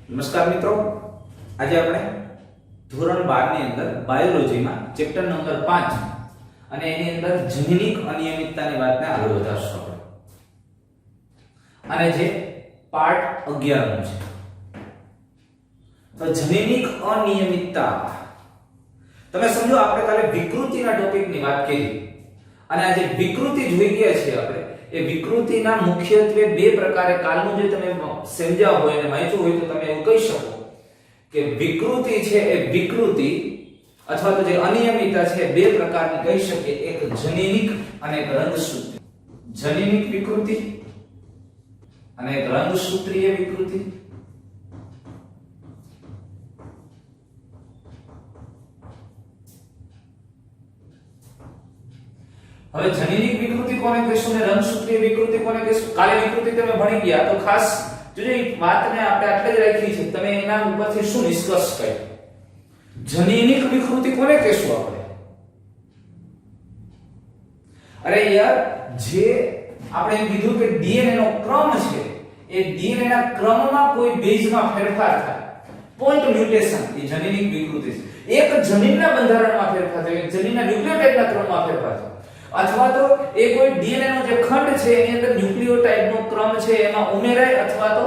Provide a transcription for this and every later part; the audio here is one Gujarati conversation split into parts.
નમસ્કાર મિત્રો, આજે આપણે ધોરણ 12 ની અંદર બાયોલોજીમાં ચેપ્ટર નંબર 5 અને એની અંદર જનીનિક અનિયમિતતાની વાતને આગળ વધારશું આપણે. અને જે પાર્ટ 11 નો છે. તો જનીનિક અનિયમિતતા, તમે સમજો આપણે કાલે વિકૃતિના ટોપિકની વાત કરી અને આજે વિકૃતિ જોઈ ગયા છે આપણે. એ વિકૃતિના મુખ્યત્વે બે પ્રકારે કાલનું જે તમે સમજ્યા હોય અને વાંચ્યું હોય તો તમે એવું કહી શકો કે વિકૃતિ છે એ વિકૃતિ અથવા તો જે અનિયમિતતા છે બે પ્રકારની કહી શકીએ. એક જનીનિક અને એક રંગસૂત્રી. જનીનિક વિકૃતિ અને એક રંગસૂત્રીય વિકૃતિ. હવે જનીનિક વિકૃતિ કોને કહીશું ને રંગસૂત્રીય વિકૃતિ કોને કહીશું? કાલે વિકૃતિ તમે ભણી ગયા તો ખાસ જોજો એ વાતને આપણે આટલે જ રાખી છે. તમે એના ઉપરથી શું નિષ્કર્ષ કાઢ્યો? જનીનિક વિકૃતિ કોને કહીશું આપણે? અરે યાર, જે આપણે એમ કીધું કે ડીએનએ નો ક્રમ છે એ ડીએનએ ના ક્રમમાં કોઈ બેઝમાં ફેરફાર થાય, પોઈન્ટ મ્યુટેશન, એ જનીનિક વિકૃતિ છે. એક જનીનના બંધારણમાં ફેરફાર થાય, એક જનીનના ન્યુક્લિયોટાઇડના ક્રમમાં ફેરફાર થાય, અથવા તો એ કોઈ ડીએનએ નો જે ખંડ છે એની અંદર ન્યુક્લિયોટાઇડ નો ક્રમ છે એમાં ઉમેરાય અથવા તો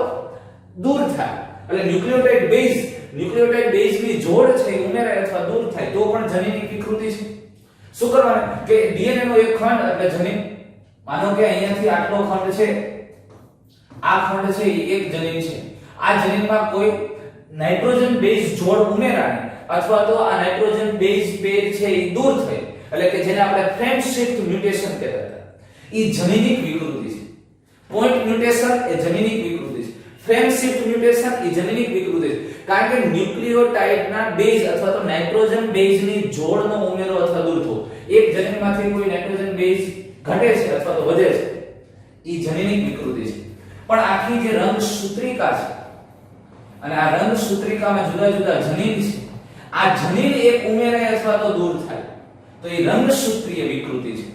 દૂર થાય. એટલે ન્યુક્લિયોટાઇડ બેઝ ની જોડ છે એ ઉમેરાય અથવા દૂર થાય તો પણ જનીનિક વિકૃતિ છે. શું કરવાનું કે ડીએનએ નો એક ખંડ એટલે જનીન, માનો કે અહીંયાથી આટલો ખંડ છે, આ ખંડ છે એ એક જનીન છે. આ જનીનમાં કોઈ નાઇટ્રોજન બેઝ જોડ ઉમેરાય અથવા તો આ નાઇટ્રોજન બેઝ પેર છે એ દૂર થાય, એટલે કે જેને આપણે ફ્રેમ શિફ્ટ મ્યુટેશન કહેતા હતા, એ જનીનિક વિકૃતિ છે. પોઈન્ટ મ્યુટેશન એ જનીનિક વિકૃતિ છે. ફ્રેમ શિફ્ટ મ્યુટેશન એ જનીનિક વિકૃતિ છે. કારણ કે ન્યુક્લિયોટાઇડના બેઝ અથવા તો નાઇટ્રોજન બેઝની જોડનો ઉમેરો અથવા દૂર થવો, એક જનીનમાંથી કોઈ નાઇટ્રોજન બેઝ ઘટે છે અથવા તો વધે છે, એ જનીનિક વિકૃતિ છે. પણ આખી જે રંગસૂત્રિકા છે અને આ રંગસૂત્રિકામાં જુદા જુદા જનીન છે, આ જનીન એક ઉમેરાય અથવા તો દૂર થાય તો એ રંગસૂત્રીય વિકૃતિ છે.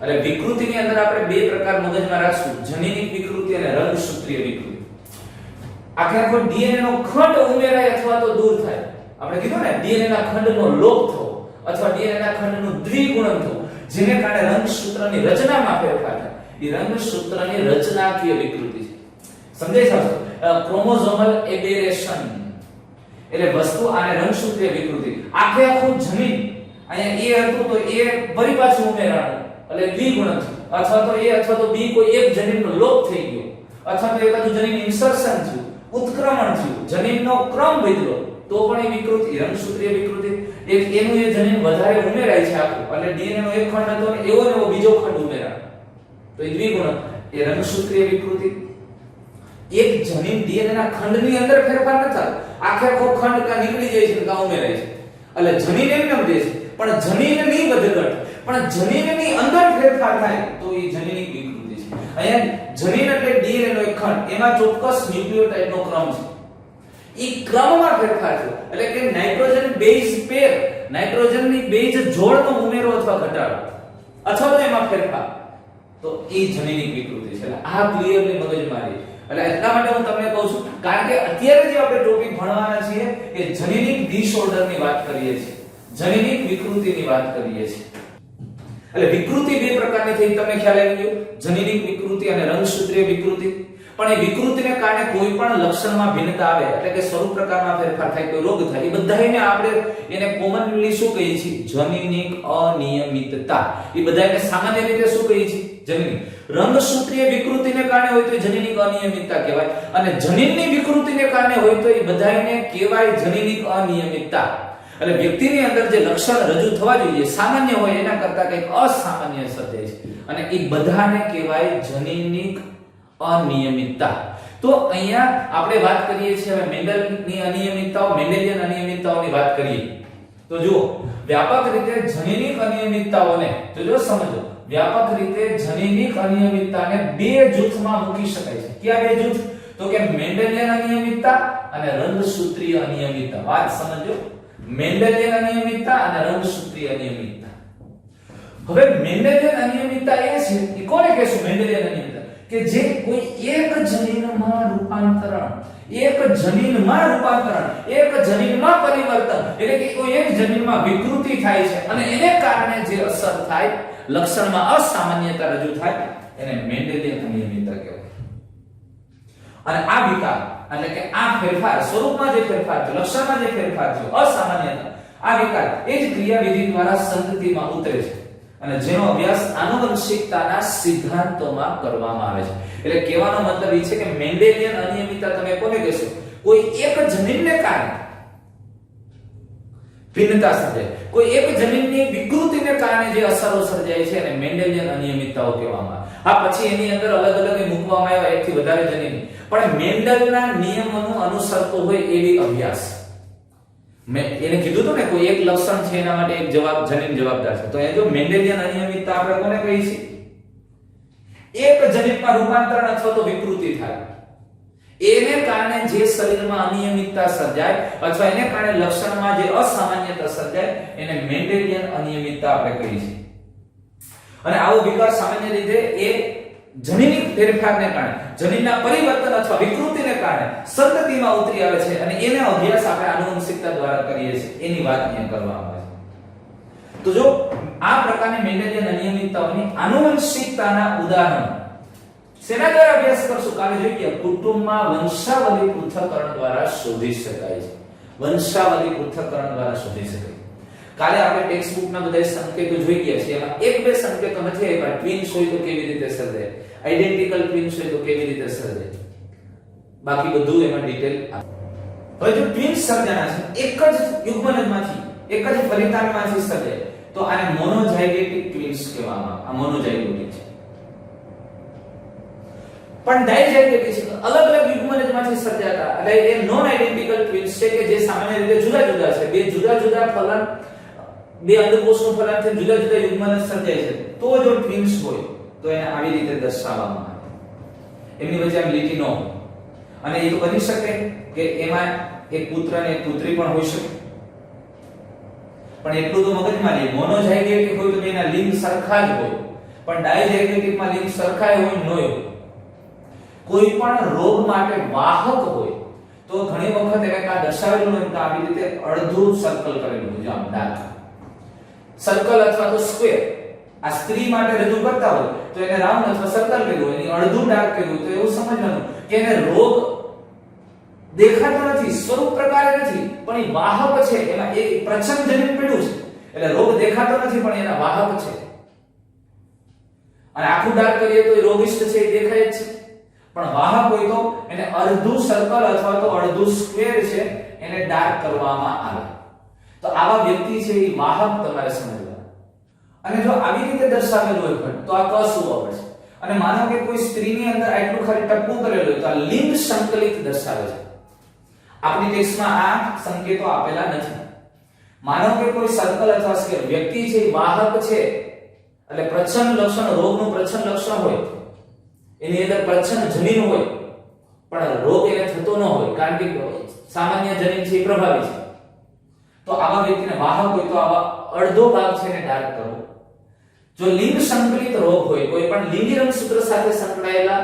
એટલે વિકૃતિની અંદર આપણે બે પ્રકાર મગજમાં રાખશું, જનીનિક વિકૃતિ અને રંગસૂત્રીય વિકૃતિ. આખો ડીએનએ નો ખંડ ઉમેરાય અથવા તો દૂર થાય. આપણે કીધું ને ડીએનએ ના ખંડનો લોપ થવો અથવા ડીએનએ ના ખંડનું દ્વિગુણન થવું, જેને કારણે રંગસૂત્રની રચનામાં ફેરફાર થાય, એ રંગસૂત્રની રચનાકીય વિકૃતિ છે. સમજાય છે? ક્રોમોઝોમલ એબેરેશન એટલે વસ્તુ આને રંગસૂત્રીય વિકૃતિ. આખું જનીન અહીંયા એ હતું તો એ ફરી પાછું ઉમેરાણું એટલે દ્વિગુણન થયું, અથવા તો એ અથવા તો બી કોઈ એક જનીનનો લોપ થઈ ગયો, અથવા તો એકાદું જનીન ઇન્સર્શન થયું, ઉત્ક્રમણ થયું, જનીનનો ક્રમ બદલ્યો તો પણ એ વિકૃતિ, રંગસૂત્રીય વિકૃતિ. એક એનું એ જનીન વધારે ઉમેરાય છે આખું, એટલે ડીએનએ નો એક ખંડ હતો ને એવો ને એવો બીજો ખંડ ઉમેરાય તો એ દ્વિગુણન, એ રંગસૂત્રીય વિકૃતિ. એક જનીન ડીએનએ ના ખંડની અંદર ફેરફાર ન થાય, આખો ખંડ કા નીકળી જાય છે કા ઉમેરાય છે, એટલે જનીન એમ નમ દે છે. પણ જનીનની વધઘટ, પણ જનીનની અંદર ફેરફાર થાય તો એ જનીનિક વિકૃતિ છે. અહીંયા જનીન એટલે ડીએનએ નો એક ખંડ, એમાં ચોક્કસ ન્યુક્લિયોટાઇડ નો ક્રમ છે, એ ક્રમમાં ફેરફાર થયો, એટલે કે નાઇટ્રોજન બેઝ પેર, નાઇટ્રોજનની બેઝ જોડનો ઉમેરો અથવા ઘટાડો અથવા તો એમાં ફેરફાર, તો એ જનીનિક વિકૃતિ છે. એટલે આ ક્લિયરલી મગજમાં રહે. એટલે એટલા માટે હું તમને કહું છું, કારણ કે અત્યારે જે આપણે ટોપિક ભણવાના છીએ એ જનીનિક ડિસઓર્ડરની વાત કરીએ છીએ, જનીનિક વિકૃતિની વાત કરીએ છીએ. એટલે વિકૃતિ બે પ્રકારની થઈ, તમને ખ્યાલ આવી ગયો, જનીનિક વિકૃતિ અને રંગસૂત્રીય વિકૃતિ. પણ એ વિકૃતિને કારણે કોઈ પણ લક્ષણમાં ભિન્નતા આવે, એટલે કે સ્વરૂપ પ્રકારમાં ફેરફાર થાય, કોઈ રોગ થાય, એ બધાને આપણે એને કોમનલી શું કહીએ છીએ? જનીનિક અનિયમિતતા. એ બધાને સામાન્ય રીતે શું કહીએ છીએ? જનીનિક. રંગસૂત્રીય વિકૃતિને કારણે હોય તો એ જનીનિક અનિયમિતતા કહેવાય, અને જનીનની વિકૃતિને કારણે હોય તો એ બધાને કહેવાય જનીનિક અનિયમિતતા. એટલે વ્યક્તિની અંદર જે લક્ષણ રજૂ થવા જોઈએ સામાન્ય હોય એના કરતા કંઈક અસામાન્ય સર્જાય છે, અને એ બધાને કહેવાય જનીનિક અનિયમિતતા. તો અહીંયા આપણે વાત કરીએ છીએ હવે મેન્ડલની અનિયમિતતાઓ, મેન્ડેલિયન અનિયમિતતાઓની વાત કરીએ તો જુઓ, વ્યાપક રીતે જનીનિક અનિયમિતતાઓને જો સમજો, વ્યાપક રીતે જનીનિક અનિયમિતતાને બે જૂથમાં મૂકી શકાય છે. કયા બે જૂથ? તો કે મેન્ડેલિયન અનિયમિતતા અને રંગસૂત્રીય અનિયમિતતા. વાત સમજો, મેન્ડેલિયન અનિયમિતતા અને રંગસૂત્રીય અનિયમિતતા. હવે મેન્ડેલિયન અનિયમિતતા એ છે, એ કોને કહેશું મેન્ડેલિયન અનિયમિતતા? કે જે કોઈ એક જનીનમાં રૂપાંતરણ, એક જનીનમાં રૂપાંતરણ, એક જનીનમાં પરિવર્તન, એટલે કે કોઈ એક જનીનમાં વિકૃતિ થાય છે અને એને કારણે જે અસર થાય, લક્ષણમાં અસામાન્યતા રજૂ થાય, એને મેન્ડેલિયન અનિયમિતતા કહેવાય. અને આ વિકાર એટલે કે આ ફેરફાર, સ્વરૂપમાં જે ફેરફાર છે, લક્ષણમાં જે ફેરફાર છે, અસામાન્યતા, આ વિકાર એ જ ક્રિયાવિધિ દ્વારા સંતતિમાં ઉતરે છે અને જેનો અભ્યાસ આનુવંશિકતાના સિદ્ધાંતોમાં કરવામાં આવે છે. એટલે કહેવાનો મતલબ એ છે કે મેન્ડેલિયન અનિયમિતતા તમે કોને કહેશો? કોઈ એક જનીનને કારણે ભિન્નતા સર્જાય, કોઈ એક જનીનની વિકૃતિને કારણે જે અસરો સર્જાય છે એને મેન્ડેલિયન અનિયમિતતાઓ કહેવામાં આવે. આ પછી એની અંદર અલગ અલગ મૂકવામાં આવ્યા એકથી વધારે જનીન, પણ મેન્ડલના નિયમોનું અનુસરતો હોય એવી અભ્યાસ. મેં એને કીધું હતું ને કોઈ એક લક્ષણ છે એના માટે એક જનીન જવાબદાર છે, તો એ જો મેન્ડેલિયન અનિયમિતતા આપણે કોને કહીએ છીએ? એક જનીનમાં રૂપાંતરણ અથવા તો વિકૃતિ થાય, એને કારણે જે શરીરમાં અનિયમિતતા સર્જાય અથવા એને કારણે લક્ષણમાં જે અસામાન્યતા સર્જાય એને મેન્ડેલિયન અનિયમિતતા આપણે કહીએ છીએ. અને આવો વિકાર સામાન્ય રીતે એ જનીનિક ફેરફારને કારણે, જનીનના પરિવર્તન અથવા વિકૃતિને કારણે સંતતિમાં ઉતરી આવે છે અને એનો અભ્યાસ આપણે આનુવંશિકતા દ્વારા કરીએ છીએ, એની વાત અહીંયા કરવામાં આવે છે. તો જો આ પ્રકારની મેન્ડેલિયન અનિયમિતતાઓની આનુવંશિકતાના ઉદાહરણ શેના દ્વારા અભ્યાસ કરશું? કાલે જોઈએ કુટુંબમાં વંશાવલી પૃથ્થકરણ દ્વારા શોધી શકાય છે. વંશાવલી પૃથ્થકરણ દ્વારા શોધી શકાય. કાલે આપણે ટેક્સ્ટ બુકના બધા સંકેતો જોઈ ગયા છે, એમાં એક બે સંકેતો નથી આપ્યા. ટ્વિન્સ હોય તો કેવી રીતે સર્જાય, આઇડેન્ટિકલ ટ્વિન્સ હોય તો કેવી રીતે સર્જાય, બાકી બધું એમાં ડિટેલ આપે. હવે જો ટ્વિન્સ સર્જાના છે એક જ યુગ્મનજમાંથી, એક જ ફલિતાંડમાંથી સર્જાય તો આને મોનોઝાઇગોટિક ટ્વિન્સ કહેવામાં આવે. આ મોનોઝાઇગોટિક છે. પણ ડાયઝાઇગોટિક છે, અલગ અલગ યુગ્મનજમાંથી સર્જાતા, એટલે એ નોન આઇડેન્ટિકલ ટ્વિન્સ છે કે જે સામાન્ય રીતે જુદા જુદા છે. બે જુદા જુદા ફલન, બે અંડકોષનું ફલન છે, જુદા જુદા યુગ્મનજ સર્જાય છે, તો જો ટ્વિન્સ હોય તો એને આવી રીતે દર્શાવવામાં આવે. એમની વચ્ચે આમ લીટી ન હોય. અને એ તો બની શકે કે એમાં એક પુત્ર અને એક પુત્રી પણ હોઈ શકે, પણ એટલું તો મગજમાં લે. મોનોઝાઇગોટિક હોય તો એના લિંગ સરખા જ હોય, પણ ડાયઝાઇગોટિકમાં લિંગ સરખા હોય ન હોય. કોઈ પણ રોગ માટે વાહક હોય તો ઘણી વખત એને કા દર્શાવેલું હોય તો આવી રીતે અડધું સર્કલ કરેલું હોય, આમ ડાર્ક સર્કલ અથવા તો સ્ક્વેર. આ સ્ત્રી માટે રજૂ કરતા હોય તો એને રાઉન્ડ અથવા સર્કલ કર્યું હોય, એની અડધું ડાર્ક કર્યું હોય, તો એવું સમજવાનું કે એને રોગ દેખાતો નથી, સ્વરૂપ પ્રકારે નથી, પણ એ વાહક છે, એમાં એક પ્રચ્છન્ન જનીન પડ્યું છે, એટલે રોગ દેખાતો નથી પણ એના વાહક છે. અને આખું ડાર્ક કરીએ તો એ રોગિષ્ટ છે, એ દેખાય જ છે. પણ વાહક હોય તો એને અડધું સર્કલ અથવા તો અડધું સ્ક્વેર છે એને ડાર્ક કરવામાં આવે. તો આવા વ્યક્તિ છે એ વાહક તમારે સમજવા. અને જો આવી રીતે દર્શાવેલું હોય તો આ કસુવર છે. અને માનો કે કોઈ સ્ત્રીની અંદર આટલું ખાલી ટપકું કરેલું હોય તો આ લિંગ સંકલિત દર્શાવે છે. આપણી ટેક્સ્ટમાં આ સંકેતો આપેલા નથી. માનો કે કોઈ સર્કલ અથવા સ્ક્વેર વ્યક્તિ છે એ વાહક છે, એટલે પ્રચ્છન્ન લક્ષણ, રોગનું પ્રચ્છન્ન લક્ષણ હોય, એની અંદર પ્રચ્છન્ન જનીન હોય પણ રોગ એને થતો ન હોય, કારણ કે સામાન્ય જનીન છે એ પ્રભાવી છે. તો આવા વ્યક્તિને વાહક હોય તો આવા અડધો ભાગ છે એને ડાર્ક કરો. જો લિંગ સંકલિત રોગ હોય, કોઈ પણ લિંગી રંગસૂત્ર સાથે સંકળાયેલા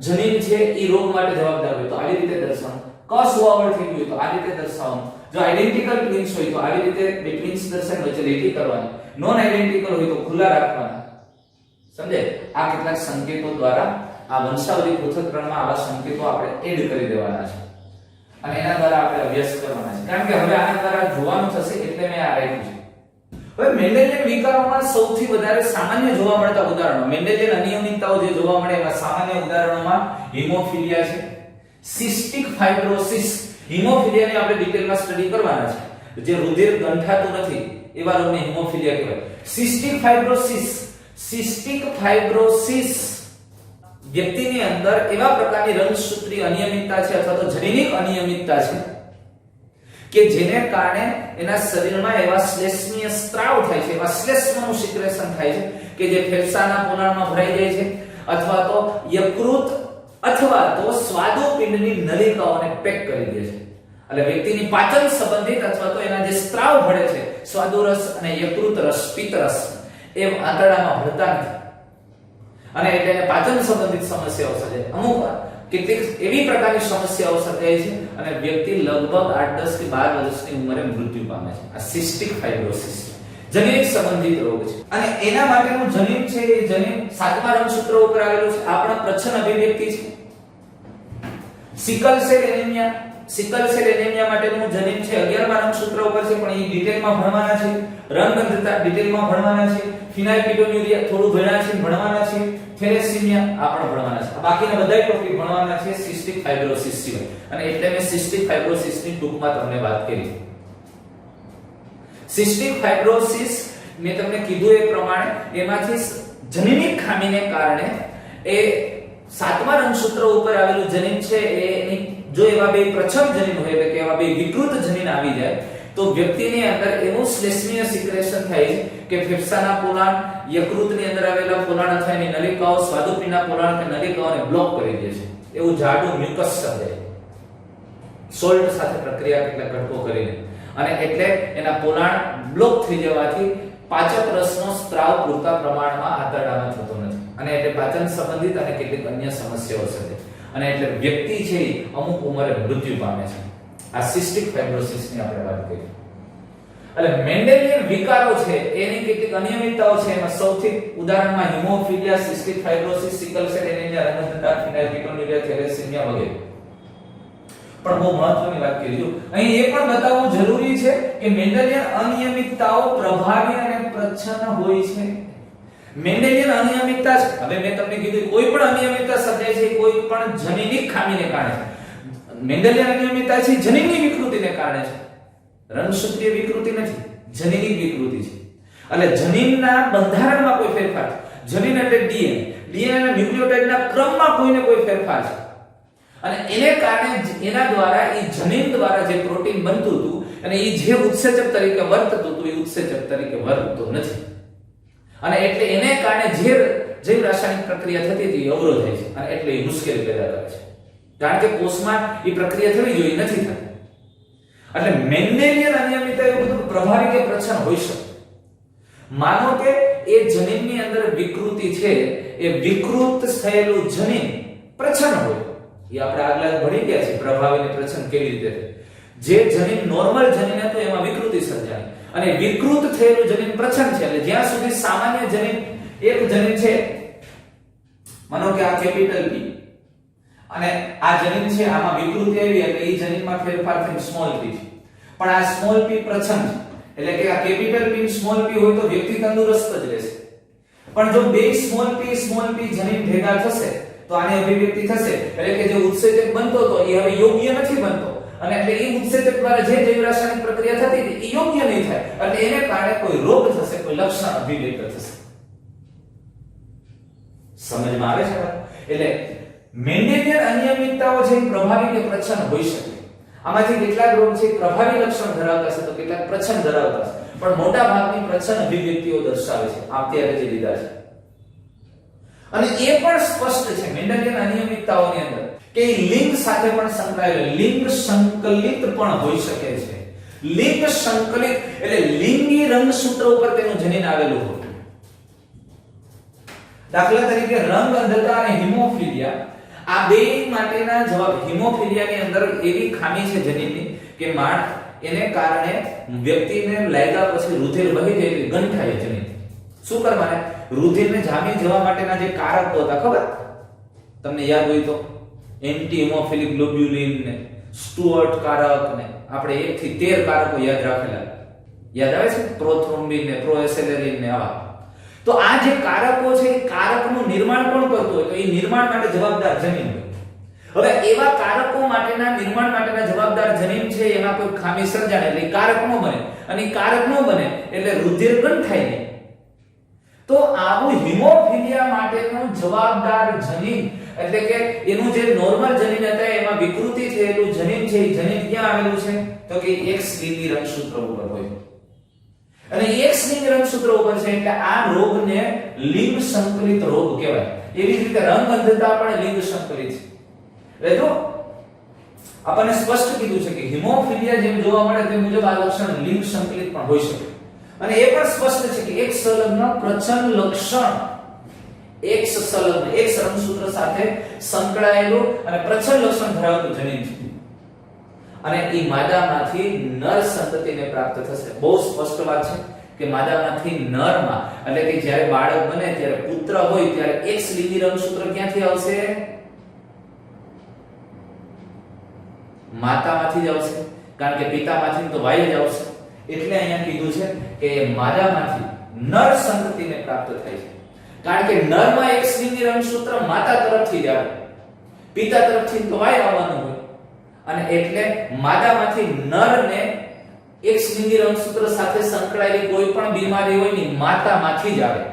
જનીન છે એ રોગ માટે જવાબદાર હોય તો આવી રીતે દર્શાવવું. કસુવાવળ થઈ ગયું તો આ રીતે દર્શાવવું. જો આઇડેન્ટિકલ ટ્વિન્સ હોય તો આવી રીતે બે ટ્વિન્સ દર્શાવીને વચ્ચે લીટી કરવાની. નોન આઇડેન્ટિકલ હોય તો ખુલ્લા રાખવાના. સમજે? આ કેટલાક સંકેતો દ્વારા આ વંશાવલી પૃથ્થકરણમાં આવા સંકેતો આપણે એડ કરી દેવાના છે અને એના દ્વારા આપણે અભ્યાસ કરવાના છે. કારણ કે હવે આના દ્વારા જોવાનું થશે એટલે મેં આ રાખ્યું છે. હવે મેન્ડેલિયન વિકારોમાં સૌથી વધારે સામાન્ય જોવા મળતા ઉદાહરણો, મેન્ડેલિયન અનિયમિતતાઓ જે જોવા મળે એમાં સામાન્ય ઉદાહરણોમાં હિમોફિલિયા છે, સિસ્ટિક ફાઇબ્રોસિસ. હિમોફિલિયાની આપણે ડિટેલમાં સ્ટડી કરવાના છે. જે રુધિર ગંઠાતું નથી એવા રોગને હિમોફિલિયા કહેવાય. સિસ્ટિક ફાઇબ્રોસિસ, સિસ્ટિક ફાઇબ્રોસિસ વ્યક્તિની અંદર એવા પ્રકારની રંગસૂત્રીય અનિયમિતતા છે અથવા તો જનીનિક અનિયમિતતા છે કે જેને કારણે એના શરીરમાં એવા શ્લેષ્મીય સ્ત્રાવ થાય છે, એવા શ્લેષ્મનું સિક્રેશન થાય છે કે જે ફેફસાના પોલાણમાં ભરાઈ જાય છે અથવા તો યકૃત અથવા તો સ્વાદુપિંડની નલિકાઓને પેક કરી દે છે. એટલે વ્યક્તિની પાચન સંબંધિત અથવા તો એના જે સ્ત્રાવ ભળે છે, સ્વાદુરસ અને યકૃત રસ, પિત્તરસ, એ આંતરડામાં ભળતા નથી અને એટલે એને પાચન સંબંધિત સમસ્યાઓ સર્જાય. અમુક કેટલીક એવી પ્રકારની સમસ્યાઓ સર્જાય છે અને વ્યક્તિ લગભગ 8, 10 કે 12 વર્ષની ઉંમરે મૃત્યુ પામે છે. આ સિસ્ટિક ફાઇબ્રોસિસ જનીન સંબંધિત રોગ છે અને એના માટેનું જનીન છે એ જનીન 7મા રંગસૂત્ર ઉપર આવેલું છે. આપણા પ્રચ્છન્ન અભિવ્યક્તિ છે. સિકલ સેલ એનેમિયા માટેનું જનીન છે 11મા રંગસૂત્ર ઉપર છે, પણ એ ડિટેલમાં ભણવાના છે. રંગ અંધતા ડિટેલમાં ભણવાના છે. ફિનાઇલકીટોન્યુરિયા થોડું ભણવાના છે. થેલેસીમિયા આ પણ ભણવાના છે. બાકીના બધા ટોપિક ભણવાના છે સિસ્ટિક ફાઇબ્રોસિસ સિવાય, અને એટલે મેં સિસ્ટિક ફાઇબ્રોસિસની ટૂંકમાં તમને વાત કરી. સિસ્ટિક ફાઇબ્રોસિસ મેં તમને કીધું એ પ્રમાણે એમાંથી જનીનિક ખામીને કારણે એ 7મા રંગસૂત્ર ઉપર આવેલું જનીન છે એની જો એવા બે પ્રચ્છન્ન જનીન હોય એટલે કે એવા બે વિકૃત જનીન આવી જાય તો વ્યક્તિની અંદર એવું શ્લેષ્મીય સિક્રેશન થાય છે કે ફેફસાના પોલાણ, યકૃતની અંદર આવેલા પોલાણ અથવા એની નલિકાઓ સ્વાદુપિંડના પોલાણ કે નલિકાઓને બ્લોક કરી દે છે. એવું જાડું મ્યુકસ સર્જાય સોલ્ટ સાથે પ્રક્રિયા કેટલાક ઘટકો કરીને, અને એટલે એના પોલાણ બ્લોક થઈ જવાથી પાચક રસનો સ્ત્રાવ પૂરતા પ્રમાણમાં આંતરડામાં થતો નથી, અને એટલે પાચન સંબંધિત અને કેટલીક અન્ય સમસ્યાઓ સર્જાય, અને એટલે વ્યક્તિ છે અમુક ઉંમરે મૃત્યુ પામે છે. આ સિસ્ટિક ફાઇબ્રોસિસની આપણે વાત કરી. એટલે મેન્ડેલિયન વિકારો છે એની કેટલીક અનિયમિતતાઓ છે. એમાં સૌથી ઉદાહરણમાં haemophilia, cystic fibrosis, sickle cell anaemia, રંગઅંધતા, ફિનાઇલકીટોન્યુરિયા, થેલેસીમિયા વગેરે. પણ બહુ મહત્વની વાત કરી. અહીં એ પણ બતાવવું જરૂરી છે કે મેન્ડેલિયન અનિયમિતતાઓ પ્રભાવી અને પ્રચ્છન્ન હોય છે. મેન્ડેલિયન અનિયમિતતા છે, હવે મેં તમને કીધું કોઈ પણ અનિયમિતતા સર્જાય છે કોઈ પણ જનીનિક ખામીને કારણે છે. મેન્ડેલિયન અનિયમિતતા છે જનીનની વિકૃતિને કારણે છે. રંગસૂત્રીય વિકૃતિ નથી, જનીનિક વિકૃતિ છે. એટલે જનીનના બંધારણમાં કોઈ ફેરફાર છે. જનીન એટલે ડીએનએ ના ન્યુક્લિયોટાઇડના ક્રમમાં કોઈને કોઈ ફેરફાર છે, અને એને કારણે એના દ્વારા એ જનીન દ્વારા જે પ્રોટીન બનતું હતું અને એ જે ઉત્સેચક તરીકે વર્તતું હતું એ ઉત્સેચક તરીકે વર્તતો નથી, અને એટલે એને કારણે જે જૈવ રાસાયણિક પ્રક્રિયા થતી હતી એ અવરોધાય છે, અને એટલે એ મુશ્કેલી પેદા કરે છે. કારણ કે કોષમાં એ પ્રક્રિયા થવી જોઈએ નથી થતી. એટલે મેન્ડેલિયન અનિયમિતતા એવું બધું પ્રભાવી કે પ્રચ્છન્ન હોઈ શકે. માનો કે એ જનીનની અંદર વિકૃતિ છે, એ વિકૃત થયેલું જનીન પ્રચ્છન્ન હોય. એ આપણે આગલા ભણી ગયા છે પ્રભાવી અને પ્રચ્છન્ન કેવી રીતે થાય. જે જનીન નોર્મલ જનીન હતું એમાં વિકૃતિ સર્જાય, અને વિકૃત થયેલું જનીન પ્રચ્છન્ન છે. એટલે જ્યાં સુધી સામાન્ય જનીન એક જનીન છે, માનો કે આ કેપિટલ P, અને આ જનીન છે આમાં વિકૃતિ આવી એટલે એ જનીનમાં ફેરફાર થઈને સ્મોલ p છે. પણ આ સ્મોલ p પ્રચ્છન્ન છે, એટલે કે આ કેપિટલ P સ્મોલ p હોય તો વ્યક્તિ તંદુરસ્ત જ રહેશે. પણ જો બે સ્મોલ p જનીન ભેગા થશે તો આની અભિવ્યક્તિ થશે, એટલે કે જે ઉત્સેચક બનતો હતો એ હવે યોગ્ય નથી બનતો, અને એટલે એ ઉત્સેચક દ્વારા જે જૈવ રાસાયણિક પ્રક્રિયા થતી હતી એ યોગ્ય નહીં થાય, એટલે એને કારણે કોઈ રોગ થશે, કોઈ લક્ષણ અભિવ્યક્ત થશે. સમજમાં આવે છે? એટલે મેન્ડેલિયન અનિયમિતતાઓ છે પ્રભાવી કે પ્રચ્છન્ન હોઈ શકે. આમાંથી કેટલાક રોગ છે પ્રભાવી લક્ષણ ધરાવતા છે તો કેટલાક પ્રચ્છન્ન ધરાવતા છે, પણ મોટા ભાગની પ્રચ્છન્ન અભિવ્યક્તિઓ દર્શાવે છે અત્યારે જે લીધા છે. અને એ પણ સ્પષ્ટ છે મેન્ડેલિયન અનિયમિતતાઓની અંદર કે લિંગ સાથે પણ સંકળાયેલ, લિંગ સંકલિત પણ હોઈ શકે છે. લિંગ સંકલિત એટલે લિંગી રંગસૂત્ર ઉપર તેનું જનીન આવેલું હોય. દાખલા તરીકે રંગ અંધતા અને હિમોફિલિયા, આ બે માટેના જવાબ. હિમોફિલિયાની અંદર એવી ખામી છે જનીનની કે એને કારણે વ્યક્તિને લાગ્યા પછી રુધિર વહી જાય એટલે ગંઠાય જનીન. શું કરવાના? રુધિરને જામી જવા માટેના જે કારકો હતા ખબર તમને યાદ હોય તો, એન્ટી હિમોફિલિક ગ્લોબ્યુલિન ને સ્ટુઅર્ટ કારક ને આપણે 1 થી 13 કારકો યાદ રાખેલા. યાદ આવે છે? પ્રોથ્રોમ્બિન ને પ્રોએસેલેરિન ને આવા. તો આ જે કારકો છે એ કારકનું નિર્માણ કોણ કરતું હોય તો એ નિર્માણ માટે જવાબદાર જનીન હોય. હવે એવા કારકો માટેના નિર્માણ માટેના જવાબદાર જનીન છે એમાં કોઈ ખામી સર્જાય એટલે કારક ન બને, અને કારક ન બને એટલે રુધિર ગંઠાય નહીં. તો આવું હિમોફિલિયા માટેનું જવાબદાર જનીન એટલે કે એનું જે નોર્મલ જનીન હતા એમાં વિકૃતિ થયેલું જનીન છે, એ જનીન ક્યાં આવેલું છે તો કે X લીંગી રંગસૂત્ર ઉપર હોય, અને X લિંગ રંગસૂત્ર ઉપર છે એટલે આ રોગને લિંગ સંકલિત રોગ કહેવાય. એવી જ રીતે રંગ અંધતા પણ લિંગ સંકલિત છે. એટલે જો આપણને સ્પષ્ટ કીધું છે કે હિમોફિલિયા જેમ જોવા મળે તે મુજબ આ લક્ષણ લિંગ સંકલિત પણ હોઈ શકે, અને એ પણ સ્પષ્ટ છે કે એક સંલગ્ન પ્રચ્છન્ન લક્ષણ એક્સ સંલગ્ન એક્સ રંગસૂત્ર સાથે સંકળાયેલું અને પ્રચ્છન્ન લક્ષણ ધરાવતું જનીન છે અને એ માદામાંથી નર સંતતિને પ્રાપ્ત થશે. બહુ સ્પષ્ટ વાત છે કે માદામાંથી નરમાં એટલે કે જ્યારે બાળક બને ત્યારે પુત્ર હોય ત્યારે એક્સ લિંગી રંગસૂત્ર ક્યાંથી આવશે? માતામાંથી જ આવશે, કારણ કે પિતામાંથી તો વાય જ આવશે. એટલે અહીંયા કીધું છે કે માદામાંથી નર સંતતિને પ્રાપ્ત થાય છે, કારણ કે નરમાં એક્સ લિંગી રંગસૂત્ર માતા તરફથી જ આવે, પિતા તરફથી તો વાય આવવાનું હોય અને એટલે માદામાંથી નરને એક્સ લિંગી રંગસૂત્ર સાથે સંકળાયેલી કોઈ પણ બીમારી હોય ની માતામાંથી જ આવે.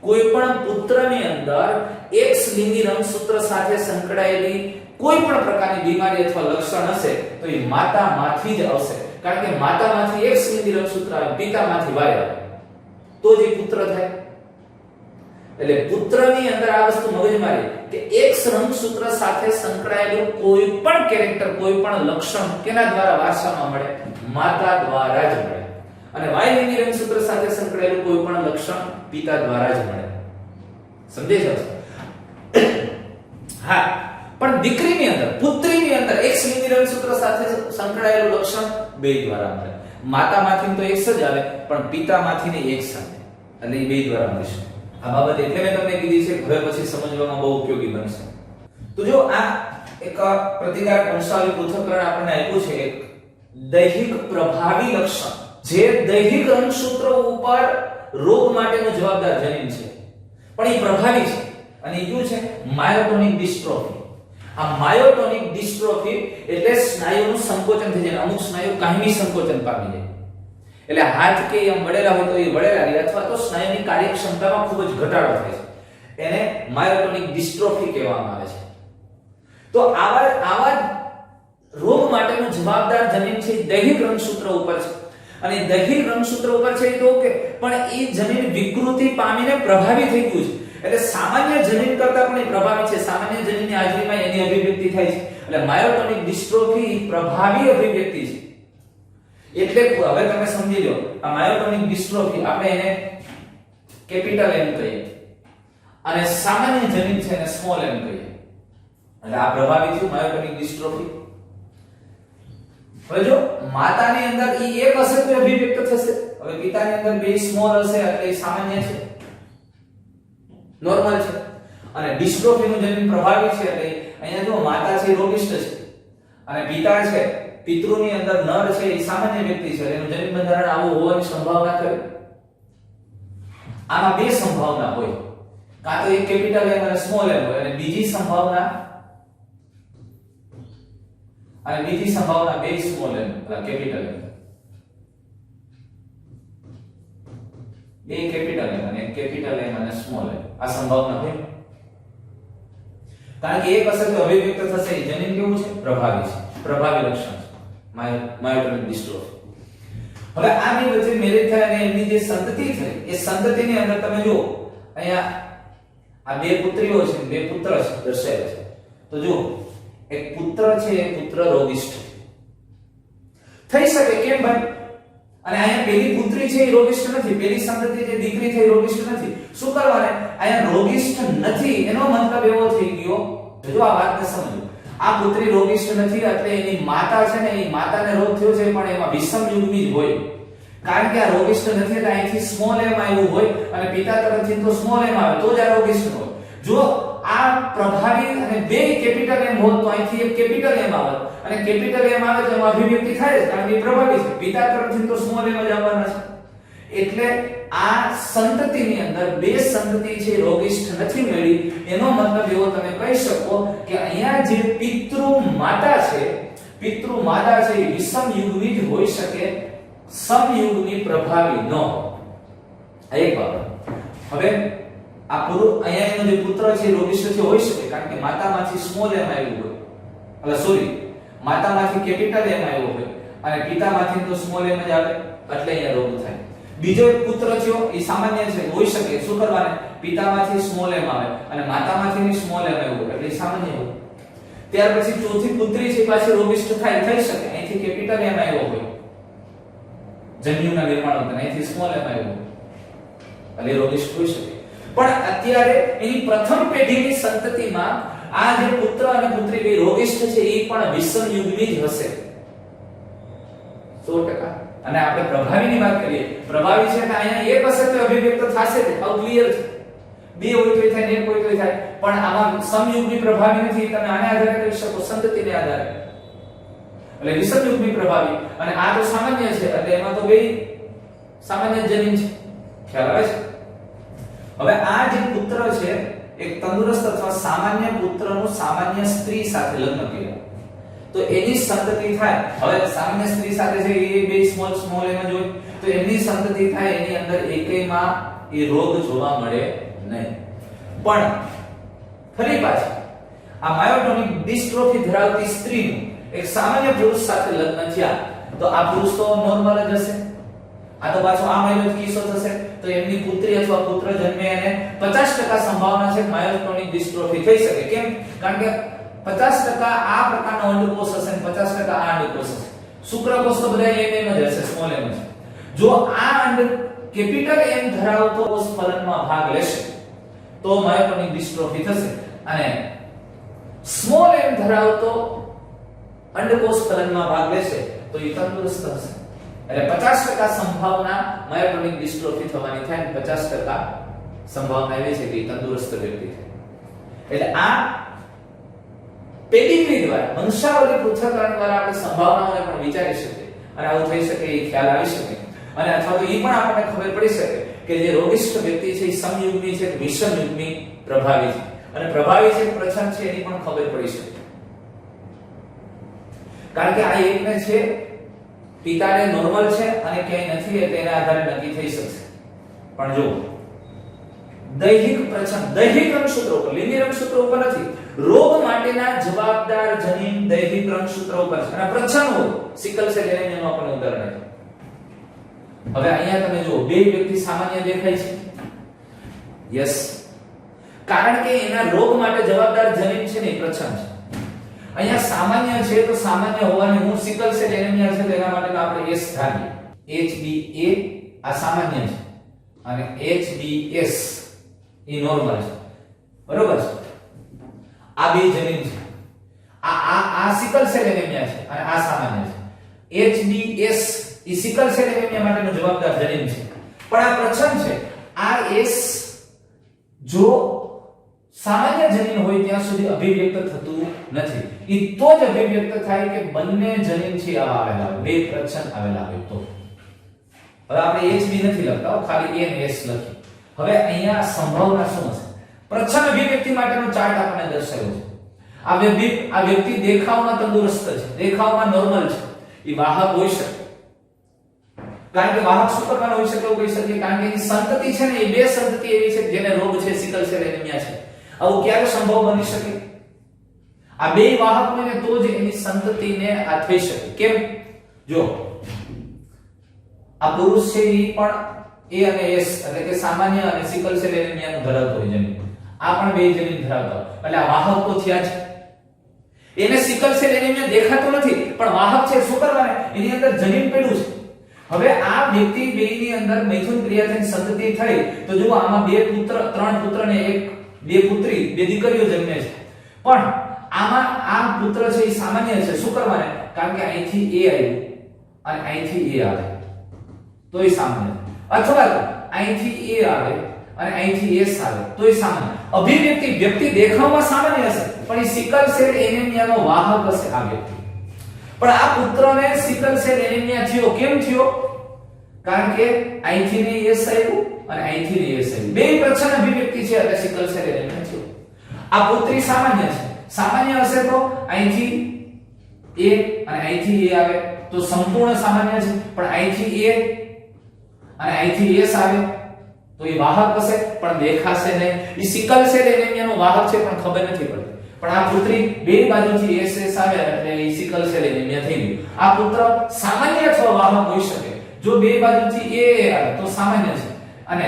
કોઈ પણ પુત્રની અંદર એક્સ લિંગી રંગસૂત્ર સાથે સંકળાયેલી કોઈ પણ પ્રકારની બીમારી અથવા લક્ષણ હશે તો એ માતામાંથી જ આવશે, કારણ કે માતામાંથી એક્સ લિંગી રંગસૂત્ર આવે, પિતામાંથી વાય આવે તો જ પુત્ર થાય. એટલે પુત્રની અંદર આ વસ્તુ મગજમાં રહે કે એક્સ રંગસૂત્ર સાથે સંકળાયેલું કોઈ પણ કેરેક્ટર, કોઈ પણ લક્ષણ કેના દ્વારા વારસામાં મળે? માતા દ્વારા જ મળે. અને વાય લિંગી રંગસૂત્ર સાથે સંકળાયેલું કોઈ પણ લક્ષણ પિતા દ્વારા જ મળે. સમજાઈ જશે? હા, પણ દીકરીની અંદર, પુત્રીની અંદર એક્સ લિંગી રંગસૂત્ર સાથે સંકળાયેલું લક્ષણ બે દ્વારા મળે. માતામાંથી તો એક્સ જ આવે પણ પિતામાંથી ને એક્સ સાથે, એટલે એ બે દ્વારા મળશે. આ બાબત એટલે મેં તમને કીધી છે, હવે પછી સમજવામાં બહુ ઉપયોગી બનશે. તો જો આ એક પ્રતિકાર વંશાવલી પૃથ્થકરણ આપણને આપ્યું છે, એક દૈહિક પ્રભાવી લક્ષણ જે દૈહિક રંગસૂત્રો ઉપર રોગ માટેનો જવાબદાર જનીન છે પણ એ પ્રભાવી છે અને એ કયું છે? માયોટોનિક ડિસ્ટ્રોફી. આ માયોટોનિક ડિસ્ટ્રોફી એટલે સ્નાયુનું સંકોચન થઈ જાય, અમુક સ્નાયુ કાયમી સંકોચન પામી જાય. એટલે હાથ કે એમ વળેલા હોય તો એ વળેલા રહે અથવા તો સ્નાયુની કાર્યક્ષમતામાં ખૂબ જ ઘટાડો થાય છે, એને માયોટોનિક ડિસ્ટ્રોફી કહેવામાં આવે છે. તો આવા રોગ માટેનો જવાબદાર જનીન છે દૈહિક રંગસૂત્ર ઉપર છે અને દૈહિક રંગસૂત્ર ઉપર છે તો કે પણ એ જનીન વિકૃતિ પામીને પ્રભાવી થઈ ગયું છે. એટલે સામાન્ય જનીન કરતા પણ એ પ્રભાવી છે, સામાન્ય જનીનની હાજરીમાં એની અભિવ્યક્તિ થાય છે. એટલે માયોટોનિક ડિસ્ટ્રોફી પ્રભાવી અભિવ્યક્તિ છે. એટલે હવે તમે સમજી લો, આ માયોટોનિક ડિસ્ટ્રોફી આપણે એને કેપિટલ એમ કહીએ અને સામાન્ય જનીન છે એને સ્મોલ એમ કહીએ. એટલે આ પ્રભાવી છે માયોટોનિક ડિસ્ટ્રોફી. હવે જો માતાની અંદર ઈ એક હશે તો અભિવ્યક્ત થશે, હવે પિતાની અંદર બે સ્મોલ હશે એટલે એ સામાન્ય છે, નોર્મલ છે. અને ડિસ્ટ્રોફીનું જનીન પ્રભાવી છે એટલે અહીંયા જો માતા છે રોગિષ્ટ છે અને પિતા છે, પિતૃની અંદર નર છે એ સામાન્ય વ્યક્તિ છે, એનું જનીન બંધારણ આવું હોવાની સંભાવના ખરી? આમાં બે સંભાવના હોય, કાં તો એક કેપિટલ એમ અને સ્મોલ એમ હોય, અને બીજી સંભાવના બે સ્મોલ એમ અથવા કેપિટલ એમ, બે કેપિટલ એમ અને એક કેપિટલ એમ અને સ્મોલ એમ, આ સંભાવના હોય. કારણ કે એક અસર તો અભિવ્યક્ત થશે, જનીન કેવું છે? પ્રભાવી છે, પ્રભાવી લક્ષણ છે માયોટોનિક ડિસ્ટ્રોફી. હવે આની વચ્ચે મેરેજ થાય અને એમની જે સંતતિ થઈ એ સંતતિની અંદર તમે જુઓ અહીંયા આ બે પુત્રીઓ છે, બે પુત્ર છે દર્શાવેલા છે. તો જુઓ એક પુત્ર છે, એ પુત્ર રોગિષ્ઠ થઈ શકે, કેમ ભાઈ? અને અહીંયા પેલી પુત્રી છે એ રોગિષ્ઠ નથી, પેલી સંતતિ જે દીકરી થઈ રોગિષ્ઠ નથી. શું કરવાને? અહીંયા રોગિષ્ઠ નથી એનો મતલબ એવો થઈ ગયો, જો આ વાતને સમજો, આ પુત્રી રોગિષ્ઠ નથી એટલે એની માતા છે ને એ માતાને રોગ થયો છે પણ એમાં વિષમ યુગ્મી જ હોય, કારણ કે આ રોગિષ્ઠ નથી એટલે અહીંથી સ્મોલ એમ આવ્યું હોય અને પિતા તરફથી તો સ્મોલ એમ આવે તો જ આ રોગિષ્ઠ હોય. જો આ પ્રભાવી અને બે કેપિટલ એમ હોત તો અહીંથી એક કેપિટલ એમ આવે અને કેપિટલ એમ આવે તો એમાં અભિવ્યક્તિ થાય જ, કારણ કે પ્રભાવી છે, પિતા તરફથી તો સ્મોલ એમ જ આવવાના છે. એટલે આ સંતતિની અંદર બે સંતતિ છે રોગિષ્ઠ નથી મળી, એનો મતલબ એવો તમે કહી શકો કે અહીંયા જે પિતૃ માતા છે એ વિષમ યુગ્મી જ હોઈ શકે, સમયુગ્મી પ્રભાવી ન હોય. એક બાબત. હવે આ અહીંયા એનો જે પુત્ર છે રોગિષ્ઠ છે હોઈ શકે, કારણ કે માતામાંથી સ્મોલ એમ આવ્યું હોય, માતામાંથી કેપિટલ એમ આવ્યો હોય અને પિતામાંથી તો સ્મોલ એમ જ આવે એટલે અહીંયા રોગ થાય. બીજો એક પુત્ર થયો એ સામાન્ય છે હોઈ શકે, શું કરવાને? પિતામાંથી સ્મોલ એમ આવે અને માતામાંથી સ્મોલ એમ આવ્યું એટલે સામાન્ય હોય. ત્યાર પછી ચોથી પુત્રી છે પાછી રોગિષ્ઠ થાય, થઈ શકે, અહીંથી કેપિટલ એમ આવ્યો હોય જન્યુના નિર્માણ વખતે, અહીંથી સ્મોલ એમ આવ્યો એટલે રોગિષ્ઠ હોઈ શકે. પણ અત્યારે એની પ્રથમ પેઢીની સંતતિમાં આ જે પુત્ર અને પુત્રી બે રોગિષ્ઠ છે એ પણ વિષમ યુગ્મી જ હશે 100%. અને આપણે પ્રભાવીની વાત કરીએ, પ્રભાવી છે કે અહીંયા એક હશે તો અભિવ્યક્ત થશે જ, આ ક્લિયર છે. બે હોય તો થાય ને એક હોય તો થાય, પણ આમાં સમયુગ્મી પ્રભાવી નથી. તમે આને આધારે કરી શકો, સંતતિને આધારે, એટલે વિષમ યુગ્મી પ્રભાવી. અને આ તો સામાન્ય છે એટલે એમાં તો બે સામાન્ય જનીન છે. ખ્યાલ આવે છે? હવે આ જે પુત્ર છે એક તંદુરસ્ત અથવા સામાન્ય પુત્રનું સામાન્ય સ્ત્રી સાથે લગ્ન કર્યા તો એની સંતતિ થાય. હવે સામાન્ય સ્ત્રી સાથે છે એ બે સ્મોલ એમાં જોઈ તો એની સંતતિ થાય, એની અંદર એકેયમાં એ રોગ જોવા મળે નહીં. પણ ફરી પાછી આ માયોટોનિક ડિસ્ટ્રોફી ધરાવતી સ્ત્રીનું એક સામાન્ય પુરુષ સાથે લગ્ન થયા તો આ પુરુષ તો નોર્મલ જ હશે. આ તો પાછો આ મહિનો કિસ્સો થશે તો એમની પુત્રી અથવા પુત્ર જન્મે અને 50% સંભાવના છે માયોટોનિક ડિસ્ટ્રોફી થઈ શકે. કેમ? કારણ કે 50% આ પ્રકારનો અંડકોષ હશે અને 50% આ અંડકોષ હશે. શુક્રકોષ તો બધા એમ જ હશે, સ્મોલ એમ જ. જો આ અંડ કેપિટલ એમ ધરાવતો કોષ ફલનમાં ભાગ લેશે તો માયોટોનિક ડિસ્ટ્રોફી થશે, અને સ્મોલ એમ ધરાવતો અંડકોષ ફલનમાં ભાગ લેશે તો એ તંદુરસ્ત હશે. એટલે 50% સંભાવના માયોટોનિક ડિસ્ટ્રોફી થવાની થાય અને 50% સંભાવના એવી છે કે એ તંદુરસ્ત વ્યક્તિ છે. એટલે આ પેડિગ્રી દ્વારા, વંશાવલી પૃથ્થકરણ દ્વારા આપણે સંભાવનાઓને પણ વિચારી શકીએ અને આવું થઈ શકે એ ખ્યાલ આવી શકે. અને અથવા તો એ પણ આપણને ખબર પડી શકે કે જે રોગિષ્ઠ વ્યક્તિ છે એ સમયુગ્મી છે કે વિષમ યુગ્મી પ્રભાવી છે, અને પ્રભાવી છે પ્રચંડ છે એની પણ ખબર પડી શકે. કારણ કે આ એકને છે પિતાને નોર્મલ છે અને ક્યાંય નથી એટલે એના આધારે નક્કી થઈ શકશે. પણ જો દૈહિક પ્રચંડ, દૈહિક રંગસૂત્રો ઉપર, લિંગી રંગસૂત્રો ઉપર નથી, રોગ માટેના જવાબદાર જનીન દૈહિક રંગસૂત્રો ઉપર છે. અને પ્રચંડ હોય સિકલ સેલ એનિમિયાનું આપણને ઉદાહરણ છે. હવે અહીંયા તમે જો બે વ્યક્તિ સામાન્ય દેખાય છે. યસ, કારણ કે એના રોગ માટે જવાબદાર જનીન છે ને એ પ્રચંડ છે. અહીંયા સામાન્ય છે તો સામાન્ય હોવાને હું સિકલ સેલ એનિમિયા છે તો એના માટે આપણે S ધારીએ. HbA આ સામાન્ય છે અને HbS એ નોર્મલ છે. બરોબર છે? આ બે જનીન છે. આ સિકલ સેલ એનિમિયા છે અને આ સામાન્ય છે. HbS એ સિકલ સેલ એનિમિયા માટેનો જવાબદાર જનીન છે. પણ આ પ્રચંડ છે. આ S જો સામાન્ય જનીન હોય ત્યાં સુધી અભિવ્યક્ત થતું નથી. એ તો જ અભિવ્યક્ત થાય કે બંને જનીન છે આવા આવેલા હોય, બે પ્રચંડ આવેલા હોય તો. હવે આપણે HB નથી લખતા, ખાલી A અને S લખી. હવે અહીંયા સંભાવના શું હશે? પ્રચંડ અભિવ્યક્તિ માટેનો ચાર્ટ આપણને દર્શાવ્યો છે. આ વ્યક્તિ દેખાવમાં તંદુરસ્ત છે, દેખાવમાં નોર્મલ છે, એ વાહક હોઈ શકે. કારણ કે વાહક શું કરવાનો હોઈ શકે એવું કહી શકીએ, કારણ કે એની સંતતિ છે ને એ બે સંતતિ એવી છે જેને રોગ છે સિકલ સેલ એનિમિયા છે. આવું ક્યારે સંભવ બની શકે? આ બે વાહક હોય ને તો જ એની સંતતિને આ થઈ શકે. કેમ? જો આ પુરુષ છે એ પણ A અને S એટલે કે સામાન્ય અને સિકલ સેલ એનિમિયાનું ધરાવતો હોય જનીન. આ પણ બે જનીન ધરાવતા હોય એટલે આ વાહક તો થયા છે. એને સિકલ સેલ એનિમિયા દેખાતો નથી પણ વાહક છે. શું કરવાને? એની અંદર જનીન પડ્યું છે. હવે આ વ્યક્તિ બેની અંદર મૈથુન ક્રિયા થઈને સંતતિ થઈ તો જો આમાં બે પુત્ર, ત્રણ પુત્ર ને બે પુત્રી, બે દીકરીઓ જન્મે છે. પણ આમાં આ પુત્ર છે એ સામાન્ય છે. શું કરવાને? કારણ કે અહીંથી A આવ્યું અને અહીંથી A આવે તો એ સામાન્ય, અથવા તો અહીંથી A આવે અને અહીંથી S આવે તો એ સામાન્ય. અભિવ્યક્તિ વ્યક્તિ દેખાવમાં સામાન્ય હશે પણ એ સિકલ સેલ એનિમિયાનો વાહક હશે આ વ્યક્તિ. પણ આ પુત્રને સિકલ સેલ એનિમિયા થયો. કેમ થયો? કારણ કે અહીંથી ને S આવ્યું અને અહીંથી ને S આવ્યું, બે પ્રચંડ અભિવ્યક્તિ છે એટલે સિકલ સેલ એનિમિયા થયો. આ પુત્રી સામાન્ય છે. સામાન્ય હશે તો અહીંથી A અને અહીંથી A આવે તો સંપૂર્ણ સામાન્ય છે. પણ અહીંથી A અને અહીંથી S આવે તો એ વાહક હશે પણ દેખાશે નહીં. એ સિકલ સેલ એનિમિયાનો વાહક છે પણ ખબર નથી પડતી. પણ આ પુત્રી બે બાજુથી SS આવે એટલે એ સિકલ સેલ એનિમિયા થઈ ગયું. આ પુત્ર સામાન્ય અથવા વાહક હોઈ શકે. જો બે બાજુથી A આવે તો સામાન્ય છે અને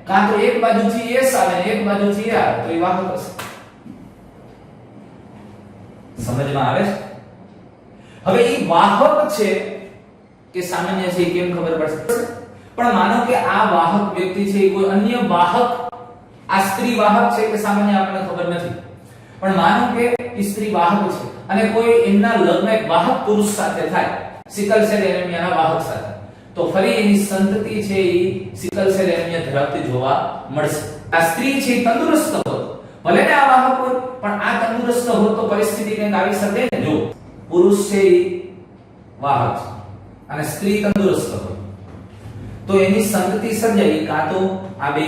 કાં તો એક બાજુથી S આવે અને એક બાજુથી A આવે તો એ વાહક હશે. સમજમાં આવે છે? હવે એ વાહક છે કે સામાન્ય છે કેમ ખબર પડશે? પણ માનો કે આ વાહક વ્યક્તિ છે કોઈ અન્ય વાહક આ સ્ત્રી વાહક છે કે સામાન્ય આપણને ખબર નથી, પણ માનો કે સ્ત્રી વાહક છે અને કોઈ એમના લગ્ન એક વાહક પુરુષ સાથે થાય, સિકલ સેલ એનિમિયાના વાહક સાથે, તો ફરી એની સંતતિ છે એ સિકલ સેલ એનિમિયા ધરાવતી જોવા મળશે. આ સ્ત્રી છે તંદુરસ્ત હોય, ભલે ને આ વાહક હોય, પણ આ તંદુરસ્ત હોય તો પરિસ્થિતિ કંઈક આવી શકે ને. જો પુરુષ છે એ વાહક છે અને સ્ત્રી તંદુરસ્ત હોય તો એની સંતતિ સર્જાય કાં તો આ બે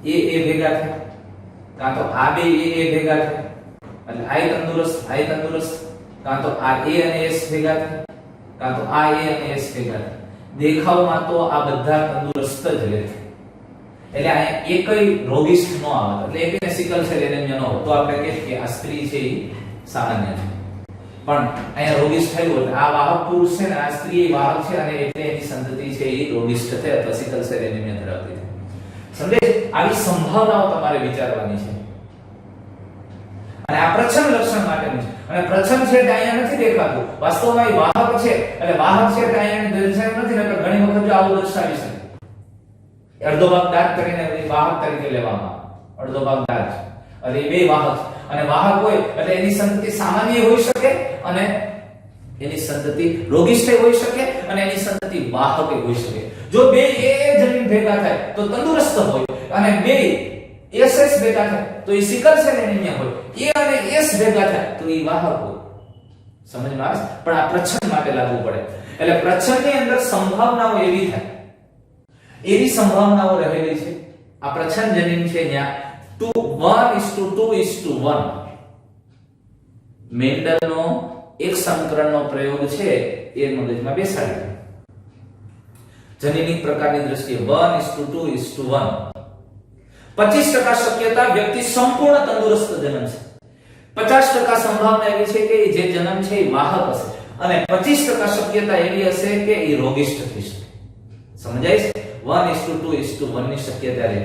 એ ભેગા થાય, કાં તો આ બે એ ભેગા થાય, એટલે આ તંદુરસ્ત, કાં તો આ એ અને એસ ભેગા થાય, કાં તો આ એ અને એસ ભેગા થાય. દેખાવમાં તો આ બધા તંદુરસ્ત જ રહે, એટલે આ એકય રોગિષ્ઠ ન આવે, એટલે એકને સિકલ સેલ એનિમિયા ન હોય તો આપણે કહીએ કે આ સ્ત્રી છે એ સામાન્ય છે. પણ અહીંયા રોગિષ્ઠ થયું એટલે આ વાહક પુરુષ છે ને આ સ્ત્રી વાહક છે અને એટલે એની સંતતિ છે એ રોગિષ્ઠ છે અથવા સિકલ સેલ એનિમિયા ધરાવતી છે. સમજે? આવી સંભાવનાઓ તમારે વિચારવાની છે. અને આ પ્રચ્છન્ન લક્ષણ માટેનું છે. અને પ્રચ્છન્ન છે તે અહીંયા નથી દેખાતું, વાસ્તવમાં એ વાહક છે, એટલે વાહક છે તે અહીંયા દર્શાવ્યું નથી, નકર ઘણી વખત જો આવું દર્શાવી શકે. અડધો ભાગ દાંત કરીને વાહક તરીકે લેવામાં, અડધો ભાગ દાંત, અને એ બે વાહક, અને વાહક હોય એટલે એની સંતતિ સામાન્ય હોઈ શકે અને એની સંતતિ રોગિષ્ઠ હોઈ શકે અને એની સંતતિ વાહક હોઈ શકે. જો બે એ જમીન ભેગા થાય તો તંદુરસ્ત હોય, અને બે એસ ભેગા થાય તો એ સિકલ સેલ એનિમિયા હોય, એ અને એસ ભેગા થાય તો એ વાહક હોય. સમજમાં આવે? પણ આ પ્રચ્છન્ન માટે લાગુ પડે. એટલે પ્રચ્છન્નની અંદર સંભાવનાઓ એવી થાય, એવી સંભાવનાઓ રહેલી છે. આ પ્રચ્છન્ન જનીન છે ત્યાં 1:2:1 મેન્ડલનો એક સંકરણનો પ્રયોગ છે એ મગજમાં બેસાડી. જનીનિક પ્રકારની દ્રષ્ટિએ 1:2:1 25% શક્યતા વ્યક્તિ સંપૂર્ણ તંદુરસ્ત જન્મશે, 50% સંભાવના એવી છે કે જે જન્મ છે એ વાહક હશે, અને 25% શક્યતા એવી હશે કે એ રોગિષ્ઠ થશે. સમજાય છે? 1:2:1 ની શક્યતા રહે.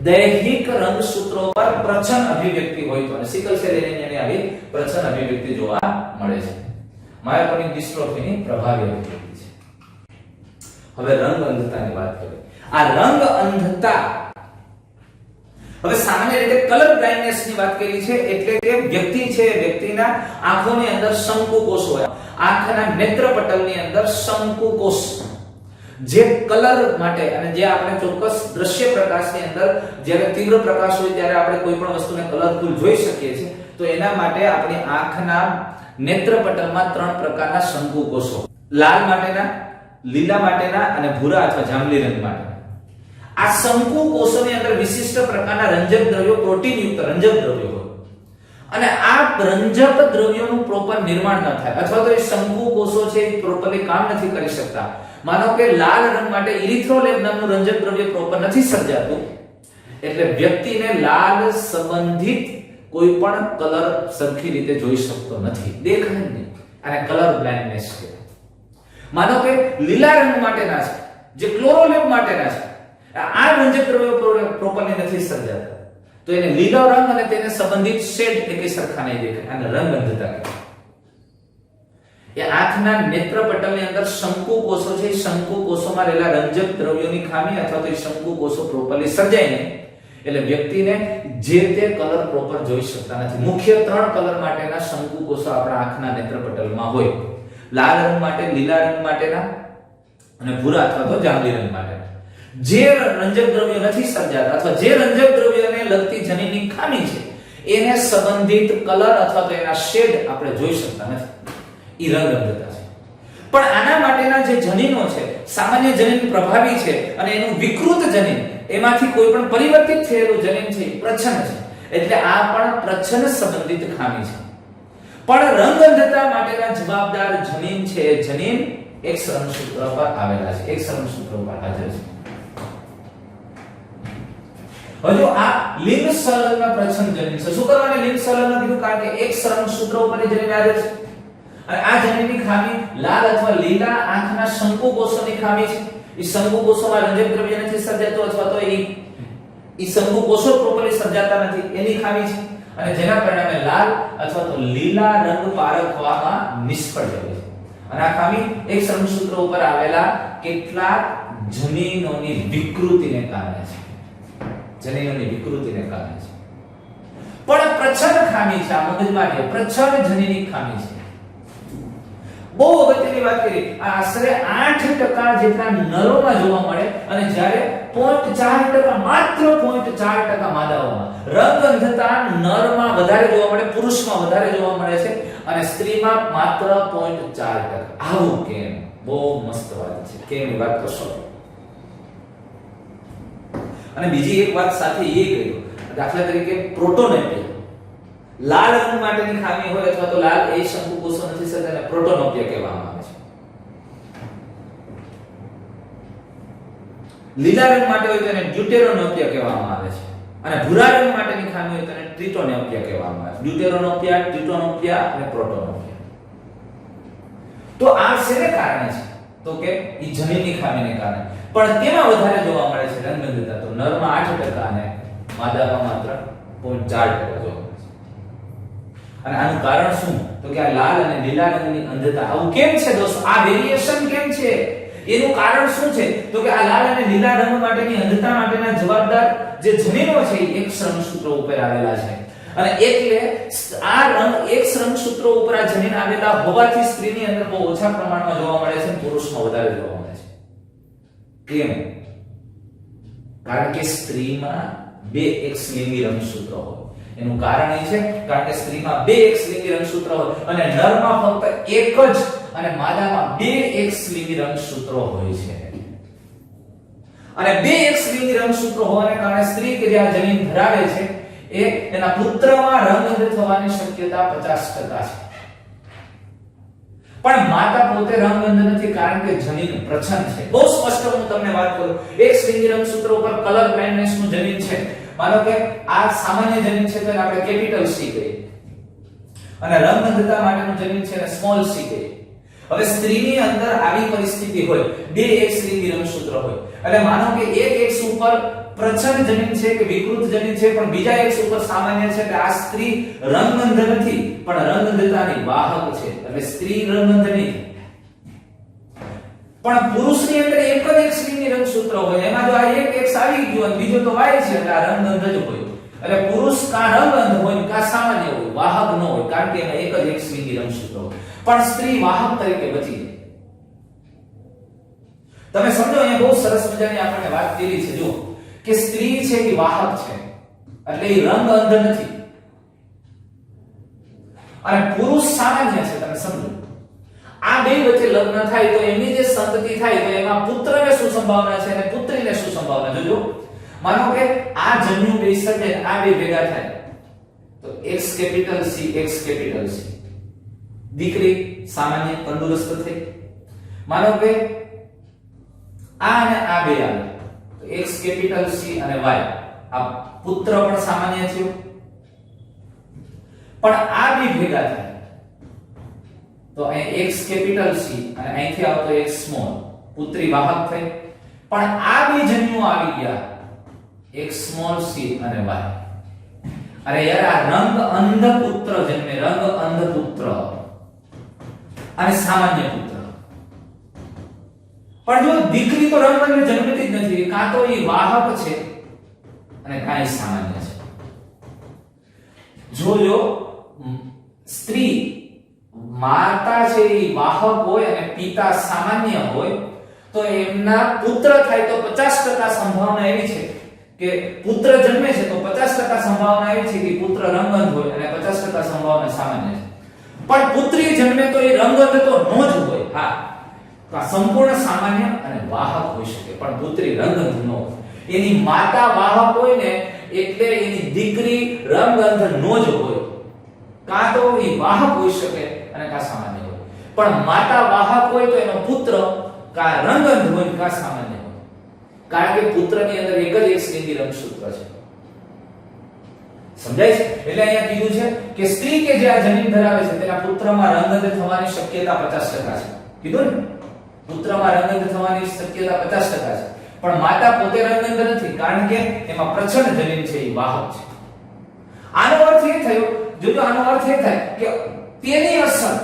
દૈહિક રંગસૂત્રો પર પ્રચ્છન્ન અભિવ્યક્તિ હોય તો, અને સિકલ સેલ એનિમિયાની આવી પ્રચ્છન્ન અભિવ્યક્તિ જોવા મળે છે. માયોકોનિક ડિસ્ટ્રોફીની પ્રભાવી અભિવ્યક્તિ છે. હવે રંગ અંધતાની વાત કરીએ. આ રંગ અંધતા હવે સામાન્ય રીતે કલર બ્લાઇન્ડનેસ ની વાત કરી છે, એટલે કે વ્યક્તિ છે, વ્યક્તિના આંખોની અંદર શંકુકોષ હોય, આંખના નેત્રપટલની અંદર શંકુકોષ જે કલર માટે અને જે આપણે ચોક્કસ દ્રશ્ય પ્રકાશની અંદર જ્યારે તીવ્ર પ્રકાશ હોય ત્યારે આપણે કોઈ પણ વસ્તુને કલરફુલ જોઈ શકીએ છીએ, તો એના માટે આપણી આંખના નેત્રપટલમાં 3 પ્રકારના શંકુકોષો, લાલ માટેના, લીલા માટેના અને ભૂરા અથવા જાંબલી રંગ માટેના. આ શંકુકોષોની અંદર વિશિષ્ટ પ્રકારના રંજક દ્રવ્યો, પ્રોટીનયુક્ત રંજક દ્રવ્યો હોય, અને આ રંજક દ્રવ્યોનું પ્રોપર નિર્માણ ન થાય અથવા તો એ શંકુકોષો છે એ પ્રોપરલી કામ નથી કરી શકતા. માનો કે લાલ રંગ માટે ઇરિથ્રોલેબ નામનું રંજક દ્રવ્ય પ્રોપર નથી સર્જાતું, એટલે વ્યક્તિને લાલ સંબંધિત કોઈ પણ કલર સરખી રીતે જોઈ શકતો નથી, દેખાય નહીં, અને કલર બ્લાઇન્ડનેસ છે. માનો કે લીલા રંગ માટેના છે, જે ક્લોરોલેબ માટેના છે, આ રંજક દ્રવ્યો પ્રોપરલી નથી સર્જાતા, તો એને લીલો રંગ અને તેને સંબંધિત શેડ એકી સરખા નહીં દેખાય, અને રંગ અંધતા કહેવાય. એ આંખના નેત્રપટલની અંદર શંકુકોષો છે, શંકુકોષોમાં રહેલા રંજક દ્રવ્યોની ખામી અથવા તો શંકુકોષો પ્રોપરલી સર્જાય નહીં, એટલે વ્યક્તિને જે તે કલર પ્રોપર જોઈ શકતા નથી. મુખ્ય 3 કલર માટેના શંકુકોષો આપણા આંખના નેત્રપટલમાં હોય, લાલ રંગ માટે, લીલા રંગ માટેના અને ભૂરા અથવા તો જાંબલી રંગ માટેના. જે રંજક દ્રવ્યો નથી સર્જાતા અથવા જે રંજક દ્રવ્યોને લગતી જનીનની ખામી છે એને સંબંધિત કલર અથવા તો એના શેડ આપણે જોઈ શકતા નથી, ઈ રંગ અંધતા છે. પણ આના માટેના જે જનીનો છે, સામાન્ય જનીન પ્રભાવી છે, અને એનું વિકૃત જનીન, એમાંથી કોઈ પણ પરિવર્તિત થયેલું જનીન છે પ્રચ્છન્ન છે, એટલે આ પણ પ્રચ્છન્ન સંબંધિત ખામી છે. પણ રંગ અંધતા માટેના જવાબદાર જનીન છે, જનીન X રંગસૂત્ર પર આવેલા છે, X રંગસૂત્ર પર હાજર છે. હજુ આ લિંગ સંલગ્ન પ્રચ્છન્ન જનીન છે. શું કરવાને લિંગ સંલગ્ન કીધું? કારણ કે X રંગસૂત્ર ઉપર જનીન હાજર છે, અને આ જનીનની ખામી લાલ અથવા લીલા આંખના શંકુકોષોની ખામી છે. એ શંકુકોષોમાં રંજક દ્રવ્ય નથી સર્જાતો અથવા તો એ શંકુકોષો પ્રોપરલી સર્જાતા નથી, એની ખામી છે, અને જેના પરિણામે લાલ અથવા તો લીલા રંગ પારખવામાં નિષ્ફળ જાય છે. અને આ ખામી X રંગસૂત્ર ઉપર આવેલા કેટલાક જનીનોની વિકૃતિને કારણે છે. જનીનોની વિકૃતિને કારણે છે. પણ પ્રચ્છન્ન ખામી છે, આ મગજમાં છે, પ્રચ્છન્ન જનીનિક ખામી છે. બહુ અગત્યની વાત કરી, આ આશરે 8% જેટલા નરોમાં જોવા મળે અને જ્યારે 0.4% માત્ર 0.4% માદાઓમાં. રંગ અંધતા નરમાં વધારે જોવા મળે, પુરુષમાં વધારે જોવા મળે છે અને સ્ત્રીમાં માત્ર 0.4%. આવું કેમ? બહુ મસ્ત વાત છે. કેમ એ વાત કરશો. અને બીજી એક વાત સાથે એ કહ્યું, દાખલા તરીકે પ્રોટોનેપિયા, લાલ રંગ માટેની ખામી હોય અથવા તો લાલ એ શંકુકોષો નથી થતા તેને પ્રોટોનોપિયા કહેવામાં આવે છે. લીલા રંગ માટે હોય તો એને ડ્યુટેરોનોપિયા કહેવામાં આવે છે અને ભૂરા રંગ માટેની ખામી હોય તો એને ટ્રિટોનોપિયા કહેવામાં આવે છે. ડ્યુટેરોનોપિયા, ટ્રિટોનોપિયા અને પ્રોટોનોપિયા. તો આ શેને કારણે છે? તો કે ઈ જનીનની ખામીને કારણે. પણ કેમાં વધારે જોવા મળે છે રંગ અંધતા? તો નરમાં 8% અને માદામાં માત્ર 0.4% જોવા મળે છે. અને આનું કારણ શું? તો કે આ લાલ અને લીલા રંગની અંધતા. આવું કેમ છે દોસ્તો? આ વેરિએશન કેમ છે? એનું કારણ શું છે? તો કે આ લાલ અને લીલા રંગ માટેની અંધતા માટેના જવાબદાર જે જનીનો છે એ X રંગસૂત્રો ઉપર આવેલા છે અને એટલે આ રંગ X રંગસૂત્રો ઉપર આ જનીન આવેલા હોવાથી સ્ત્રીની અંદર બહુ ઓછા પ્રમાણમાં જોવા મળે છે અને પુરુષમાં વધારે જોવા મળે છે. કેમ? કારણ કે સ્ત્રીમાં 2 X લિંગી રંગસૂત્રો હોય. એનું કારણ એ છે કારણ કે સ્ત્રીમાં 2 X લિંગી રંગસૂત્રો હોય અને નરમાં ફક્ત એક જ અને માદામાં 2 X લિંગી રંગસૂત્રો હોય છે. અને 2 X લિંગી રંગસૂત્રો હોવાને કારણે સ્ત્રી કે જે આ જનીન ધરાવે છે એ એના પુત્રમાં રંગઅંધ થવાની શક્યતા 50% છે. પણ માતા પોતે રંગઅંધ નથી કારણ કે જનીન પ્રચ્છન્ન છે. બહુ સ્પષ્ટ હું તમને વાત કરું, X લિંગી રંગસૂત્રો ઉપર કલર બ્લાઇન્ડનેસ નું જનીન છે. માનો કે આ સામાન્ય જનીન છે તો આપણે કેપિટલ C કહીએ અને રંગ અંધતા માટેનું જનીન છે એને સ્મોલ c કહીએ. હવે સ્ત્રીની અંદર આવી પરિસ્થિતિ હોય, 2 X લિંગી રંગસૂત્ર હોય એટલે માનો કે એક X ઉપર પ્રચ્છન્ન જનીન છે કે વિકૃત જનીન છે પણ બીજા X ઉપર સામાન્ય છે એટલે આ સ્ત્રી રંગઅંધ નથી પણ રંગઅંધતાની વાહક છે. એટલે સ્ત્રી રંગઅંધ નથી પણ પુરુષની અંદર એક જ X લિંગી રંગસૂત્ર હોય, એમાં જો આ એક X આવી ગયો અને બીજો તો Y છે એટલે આ રંગઅંધ જ હોય. એટલે પુરુષ કા રંગઅંધ હોય કા સામાન્ય હોય, વાહક ન હોય કારણ કે એમાં એક જ X લિંગી રંગસૂત્ર હોય. પણ સ્ત્રી વાહક તરીકે બચી જાય. તમે સમજો, અહીંયા બહુ સરસ મજાની આપણે વાત કરી છે જો કે સ્ત્રી છે એ વાહક છે એટલે એ રંગઅંધ નથી અને પુરુષ સામાન્ય છે. તમે સમજો, આ બે વચ્ચે લગ્ન થાય તો એની જે સંતતિ થાય તો એમાં પુત્રને શું સંભાવના છે અને પુત્રીને શું સંભાવના? જોજો, માનો કે આ જન્યુ બે સર્જે આ બે ભેગા થાય તો X capital C, X capital C, દીકરી સામાન્ય તંદુરસ્ત થઈ. માનો કે આ અને આ બે આવે તો X કેપિટલ C અને Y, આ પુત્ર પણ સામાન્ય થયો. પણ આ બે ભેગા થાય તો અહીં X કેપિટલ C અને અહીંથી આવતો X સ્મોલ, પુત્રી વાહક થઈ. પણ આ બે જન્યુઓ આવી ગયા X સ્મોલ C અને Y. અરે યાર, આ રંગ અંધ પુત્ર જન્મે, રંગ અંધ પુત્ર અને સામાન્ય પુત્ર. પણ જો દીકરી તો રંગઅંધ જન્મતી જ નથી, કાં તો એ વાહક છે અને કાં એ સામાન્ય છે. જો સ્ત્રી માતા છે એ વાહક હોય અને પિતા સામાન્ય હોય તો એમના પુત્ર થાય તો 50% સંભાવના એવી છે કે પુત્ર જન્મે છે તો 50% સંભાવના એવી છે કે પુત્ર રંગઅંધ હોય અને 50% સંભાવના સામાન્ય છે. પણ પુત્રી જન્મે તો એ રંગઅંધ તો ન જ હોય. હા, તો આ સંપૂર્ણ સામાન્ય અને વાહક હોઈ શકે પણ પુત્રી રંગઅંધ ન હોય. એની માતા વાહક હોય ને એટલે એની દીકરી રંગઅંધ ન જ હોય. કાં તો એ વાહક હોઈ શકે અને કાં સામાન્ય હોય. પણ માતા વાહક હોય તો એનો પુત્ર કાં રંગઅંધ હોય કાં સામાન્ય હોય. કારણ કે પુત્રની અંદર એક જ X લિંગી રંગસૂત્ર છે. સમજાય છે? એટલે અહીંયા કીધું છે કે સ્ત્રી કે જે આ જનીન ધરાવે છે તેના પુત્રમાં રંગઅંધ થવાની શક્યતા 50% છે. કીધું ને, પુત્રમાં રંગઅંધ થવાની શક્યતા 50% છે. પણ માતા પોતે રંગઅંધ નથી કારણ કે એમાં પ્રચ્છન્ન જનીન છે, એ વાહક છે. આનો અર્થ એ થયો, જોજો, આનો અર્થ એ થાય કે તેની અસર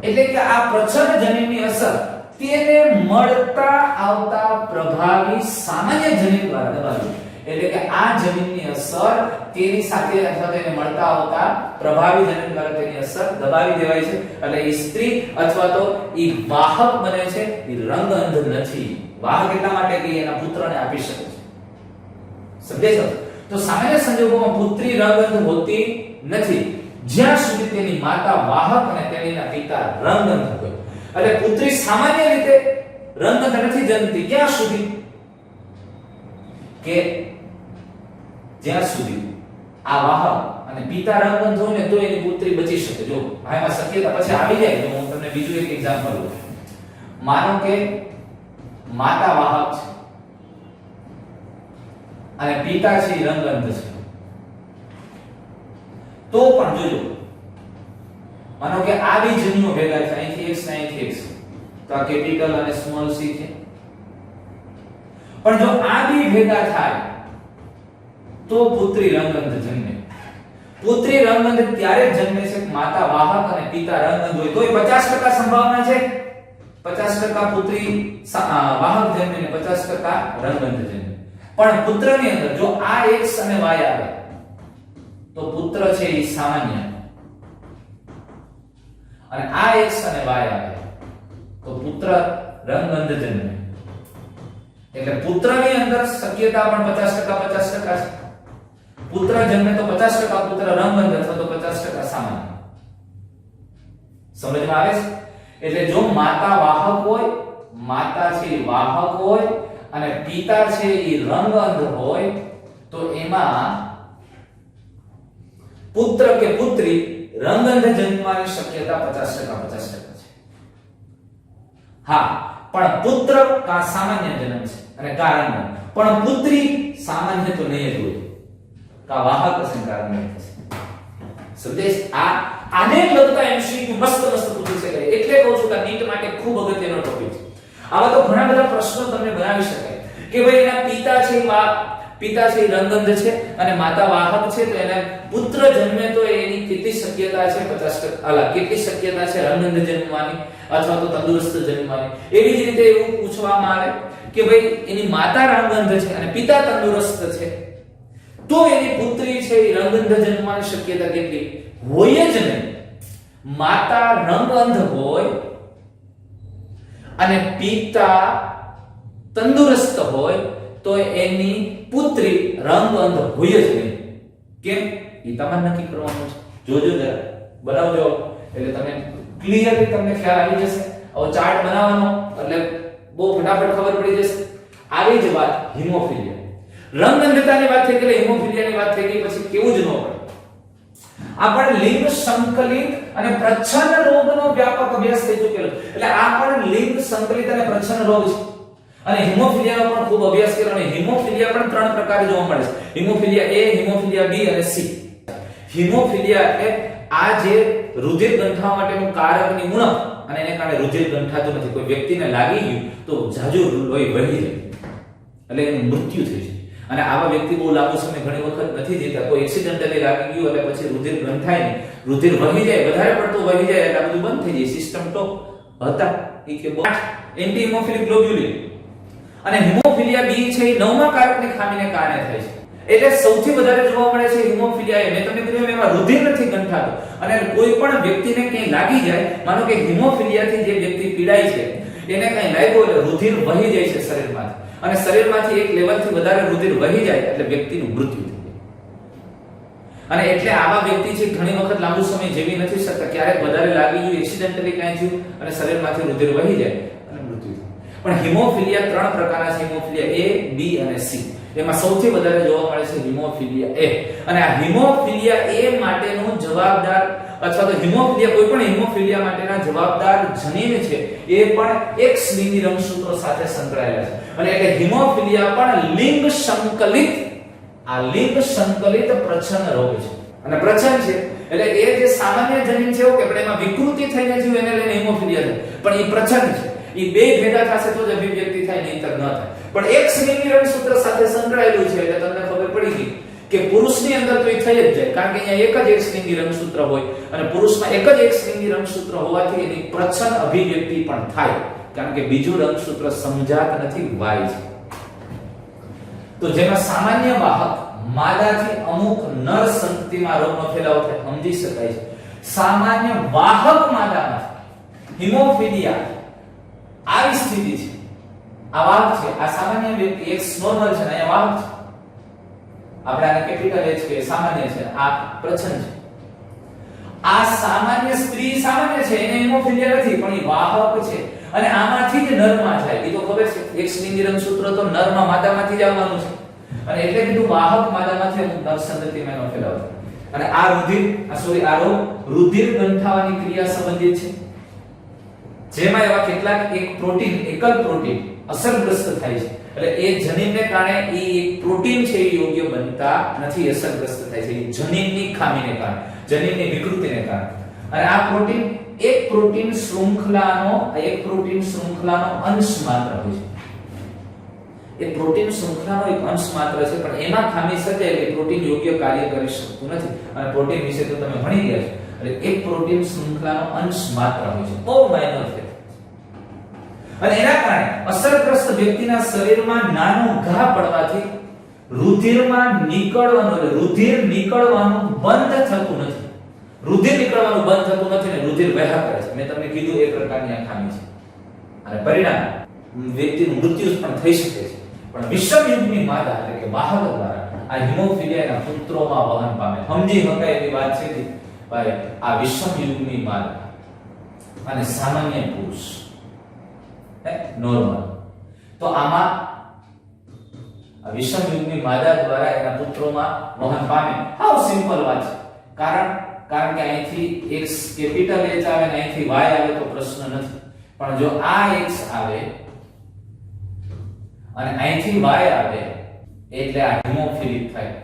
એટલે કે આ પ્રચ્છન્ન જનીનની અસર તેને મળતા આવતા પ્રભાવી સામાન્ય જનીન દ્વારા દબાવી. એટલે કે આ જનીનની અસર તેની સાથે અથવા તેને મળતા આવતા પ્રભાવી જનીન દ્વારા તેની અસર દબાવી દેવાય છે, એટલે એ સ્ત્રી અથવા તો એ વાહક બને છે, એ રંગ અંધ નથી. વાહક એટલા માટે કે એના પુત્રને આપી શકે છે. સમજે છો? તો સામાન્ય સંજોગોમાં પુત્રી રંગ અંધ હોતી નથી જ્યાં સુધી તેની માતા વાહક અને તેના પિતા રંગ અંધ હોય. એટલે પુત્રી સામાન્ય રીતે રંગ અંધ નથી જન્મતી ક્યાં સુધી કે જ્યાં સુધી આ વાહક અને પિતા રંગબંધ હોય ને તો એની પુત્રી બચી શકે. જો આમાં શક્યતા પછી આવી જાય. તો હું તમને બીજું એક એક્ઝામ્પલ લઉં. માનો કે માતા વાહક છે અને પિતા છે રંગબંધ છે, તો પણ જોજો, માનો કે આ બે જન્યો ભેગા છે, અહીંથી x ને અહીંથી x, તો આ કેપિટલ અને સ્મોલ c છે. પણ જો આ બે ભેગા થાય તો પુત્રી રંગબંધ જન્મે. પુત્રી રંગબંધ ત્યારે જન્મે છે કે માતા વાહક અને પિતા રંગબંધ હોય. તો એ 50% સંભાવના છે, 50% પુત્રી વાહક જન્મે ને 50% રંગબંધ જન્મે. પણ પુત્રની અંદર જો આ x અને y આવે તો પુત્ર છે એ સામાન્ય, અને આ x અને y આવે તો પુત્ર રંગબંધ જન્મે. એટલે પુત્રની અંદર શક્યતા પણ 50% છે. પુત્ર જન્મે તો 50% પુત્ર રંગબંધ અથવા તો 50% સામાન્ય. સમજમાં આવે છે? એટલે જો માતા વાહક હોય, માતા છે વાહક હોય અને પિતા છે એ રંગઅંધ હોય તો એમાં પુત્ર કે પુત્રી રંગઅંધ જન્મવાની શક્યતા 50% છે. હા, પણ પુત્ર કા સામાન્ય જન્મ છે અને કારણ પણ પુત્રી સામાન્ય તો નહીં જ હોય, કા વાહક હશે કારણ નહીં થશે. સમજે? આને લગતા એમસીક્યુ મસ્ત પૂછી શકાય. એટલે કહું છું કે નીટ માટે ખૂબ અગત્યનો ટોપિક છે. આવા તો ઘણા બધા પ્રશ્નો તમને બનાવી શકાય કે ભાઈ એના પિતા છે રંગઅંધ છે અને માતા વાહક છે, તો એને પુત્ર જન્મે તો એની કેટલી શક્યતા છે 50%, કેટલી શક્યતા છે રંગઅંધ જન્મવાની અથવા તો તંદુરસ્ત જન્મવાની. એવી જ રીતે એવું પૂછવામાં આવે કે ભાઈ એની માતા રંગઅંધ છે અને પિતા તંદુરસ્ત છે, તો એની પુત્રી છે એ રંગઅંધ જન્મવાની શક્યતા કેટલી? હોય જ નહીં. માતા રંગઅંધ હોય અને પિતા તંદુરસ્ત હોય તો એની પુત્રી રંગઅંધ હોય જ નહીં. કેમ? એ તમારે નક્કી કરવાનું છે. જોજો જરા, બનાવજો એટલે તમે ક્લિયરલી તમને ખ્યાલ આવી જશે. હવે ચાર્ટ બનાવવાનો એટલે બહુ ફટાફટ ખબર પડી જશે. આવી જ વાત હિમોફિલિયા, રંગઅંધતાની વાત થઈ ગઈ, હિમોફિલિયાની વાત થઈ ગઈ, પછી કેવું જ ન પડે. આપણે લિંગ સંકલિત અને પ્રચ્છન્ન રોગનો વ્યાપક અભ્યાસ થઈ ચૂકેલો. એટલે આ પણ લિંગ સંકલિત અને પ્રચ્છન્ન રોગ છે. અને હિમોફિલિયાનો પણ ખૂબ અભ્યાસ કર્યો. અને હિમોફિલિયા પણ ત્રણ પ્રકારે જોવા મળે છે. હિમોફિલિયા A, હિમોફિલિયા B અને C. હિમોફિલિયા એટલે આ જે રુધિર ગંઠાવા માટેનું કારકની ઉણપ અને એને કારણે રુધિર ગંઠાતું નથી. કોઈ વ્યક્તિને લાગી ગયું તો જાજુ લોહી વહી જાય એટલે એનું મૃત્યુ થઈ જાય. અને આવા વ્યક્તિ બહુ લાંબો સમય ઘણી વખત નથી જીવતા. કોઈ એક્સિડન્ટલી લાગી ગયું એટલે પછી રુધિર ગંઠાય ને રુધિર વહી જાય, વધારે પડતું વહી જાય એટલે આ બધું બંધ થઈ જાય. સિસ્ટમ તો હતા એ કે એન્ટી હિમોફિલિક ગ્લોબ્યુલિન. અને હિમોફિલિયા B છે એ નવમા કારકની ખામીને કારણે થાય છે. એટલે સૌથી વધારે જોવા મળે છે હિમોફિલિયા A. મેં તમને કીધું એમાં રુધિર નથી ગંઠાતું અને કોઈ પણ વ્યક્તિને ક્યાંય લાગી જાય, માનો કે હિમોફિલિયાથી જે વ્યક્તિ પીડાય છે એને કંઈ લાગ્યું એટલે રુધિર વહી જાય છે શરીરમાંથી, અને શરીરમાંથી એક લેવલથી વધારે રુધિર વહી જાય એટલે વ્યક્તિનું મૃત્યુ થઈ જાય. અને એટલે આવા વ્યક્તિ છે ઘણી વખત લાંબો સમય જીવી નથી શકતા. ક્યારેક વધારે લાગી ગયું, એક્સિડન્ટલી કાંઈ થયું અને શરીરમાંથી રુધિર વહી જાય અને મૃત્યુ થાય. પણ હિમોફિલિયા ત્રણ પ્રકારના છે, હિમોફિલિયા A, B અને C. એમાં સૌથી વધારે જોવા મળે છે હિમોફિલિયા A. અને આ હિમોફિલિયા A માટેનો જવાબદાર અથવા તો હિમોફિલિયા કોઈ પણ હિમોફિલિયા માટેના જવાબદાર જનીન છે એ પણ X લિંગી રંગસૂત્રો સાથે સંકળાયેલા છે. અને એટલે હિમોફિલિયા પણ લિંગ સંકલિત પ્રચ્છન્ન રોગ છે. અને પ્રચ્છન્ન છે એટલે એ જે સામાન્ય જનીન છે એવું કે પણ એમાં વિકૃતિ થઈને જીવ એને લઈને હિમોફિલિયા છે, પણ એ પ્રચ્છન્ન છે. એ બે ભેગા થશે તો જ અભિવ્યક્તિ થાય, નહીંતર ન થાય. પણ X લિંગી રંગસૂત્ર સાથે સંકળાયેલું છે એટલે તમને ખબર પડી ગઈ કે પુરુષની અંદર તો એ થઈ જ જાય, કારણ કે અહીંયા એક જ X લિંગી રંગસૂત્ર હોય અને પુરુષમાં એક જ X લિંગી રંગસૂત્ર હોવાથી એની પ્રચ્છન્ન અભિવ્યક્તિ પણ થાય, કારણ કે બીજું રંગસૂત્ર સમજાત નથી, Y છે. તો જેમાં સામાન્ય વાહક માદાથી અમુક નર સંતતિમાં રોગનો ફેલાવો થાય સમજી શકાય છે. સામાન્ય વાહક માદામાં હિમોફિલિયા આવી સ્થિતિ છે. આ વાહક છે, આ સામાન્ય વ્યક્તિ એક્સ નોર્મલ છે ને અહીંયા વાહક છે. આપણે આને કેપિટલ H કે સામાન્ય છે, આ પ્રચ્છન્ન છે. આ સામાન્ય સ્ત્રી સામાન્ય છે, એને હિમોફિલિયા નથી, પણ એ વાહક છે અને આમાંથી જ નરમાં જાય. એ તો ખબર છે, એક્સ લિંગી રંગસૂત્ર તો નરમાં માદામાંથી જ આવવાનું છે અને એટલે કીધું વાહક માદામાંથી અમુક નર સંતતિમાં એનો ફેલાવો થાય. અને આ રોગ રુધિર ગંઠાવાની ક્રિયા સંબંધિત છે, જેમાં એવા કેટલાક એકલ પ્રોટીન અસરગ્રસ્ત થાય છે. એટલે એ જનીનને કારણે એ એક પ્રોટીન છે એ યોગ્ય બનતા નથી, અસરગ્રસ્ત થાય છે. એ જનીનની ખામીને કારણે, જનીનની વિકૃતિને કારણે. અને આ પ્રોટીન એક પ્રોટીન શૃંખલાનો અંશ માત્ર હોય છે. એ પ્રોટીન શૃંખલાનો એક અંશ માત્ર છે, પણ એમાં ખામી સર્જાય એટલે પ્રોટીન યોગ્ય કાર્ય કરી શકતું નથી. અને પ્રોટીન વિશે તો તમે ભણી ગયા છો. એટલે એક પ્રોટીન શૃંખલાનો અંશ માત્ર હોય છે, બહુ માઇનર છે. અને એના કારણે અસરગ્રસ્ત વ્યક્તિના શરીરમાં નાનો ઘા પડવાથી રુધિર નીકળવાનું બંધ થતું નથી. રુધિર નીકળવાનું બંધ થતું નથી ને રુધિર વહ્યા કરે છે. મેં તમને કીધું એ પ્રકારની આ ખામી છે. અને પરિણામ વ્યક્તિનું મૃત્યુ પણ થઈ શકે છે. પણ વિષમ યુગની માદા એટલે કે વાહક દ્વારા આ હિમોફિલિયાના પુત્રોમાં વહન પામે. સમજી શકાય એવી વાત છે કે ભાઈ આ વિષમ યુગની માદા અને સામાન્ય પુરુષ નોર્મલ, તો આમાં આ વિષમ યુગની માદા દ્વારા એના પુત્રોમાં વહન પામે. હાવ સિમ્પલ વાત છે. કારણ કે અહીંથી x કેપિટલ H આવે ને અહીંથી y આવે તો પ્રશ્ન નથી, પણ જો આ x આવે અને અહીંથી y આવે એટલે આ હિમોફિલિક થાય.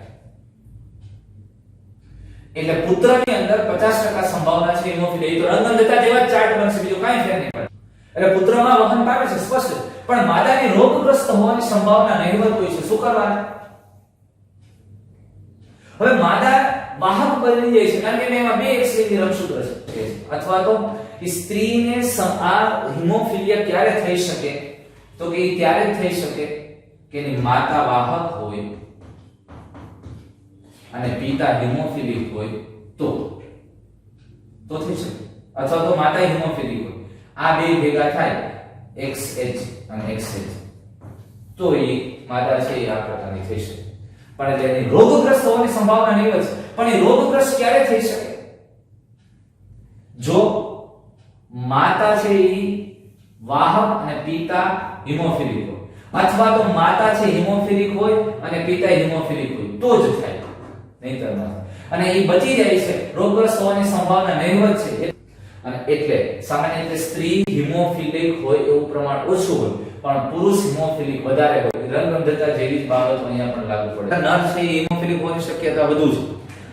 એટલે પુત્રની અંદર 50% સંભાવના છે હિમોફિલિયા. એ તો રંગનદતા જેવા જ ચાર્ટ બનશે, બીજું કાંઈ ફેર નહીં પડે. એટલે પુત્રમાં વહન પામે છે સ્પષ્ટ, પણ માદાની રોગગ્રસ્ત હોવાની સંભાવના નહિવત હોય છે. શું કરવાનું? હવે માદા વાહક બની જાય છે કારણ કે એમાં બે એક્સ લિંગી રંગસૂત્ર છે. અથવા તો સ્ત્રીને આ હિમોફિલિયા ક્યારે થઈ શકે? તો કે એ ત્યારે થઈ શકે કે એની માતા વાહક હોય અને પિતા હિમોફિલિક હોય તો થઈ શકે. અથવા તો માતા હિમોફિલિક હોય, આ બે ભેગા થાય XH અને XH, તો એ માતા છે એ આ પ્રકારની થઈ શકે. પણ તેની રોગગ્રસ્ત હોવાની સંભાવના નહીં છે. પણ એ રોગગ્રસ્ત ક્યારે થઈ શકે? જો માતા છે એ વાહક અને પિતા હિમોફિલિક હોય, અથવા તો માતા છે હિમોફિલિક હોય અને પિતા હિમોફિલિક હોય તો જ થાય, નહીંતર ન થાય. અને એ બચી જાય છે, રોગગ્રસ્ત હોવાની સંભાવના નહિવત છે. અને એટલે સામાન્ય રીતે સ્ત્રી હિમોફિલિક હોય એવું પ્રમાણ ઓછું હોય, પણ પુરુષ હિમોફિલિક વધારે હોય. રંગગંધતા જેવી જ બાબતો અહીંયા પણ લાગુ પડે. નર છે હિમોફિલિક હોવાની શક્યતા વધુ છે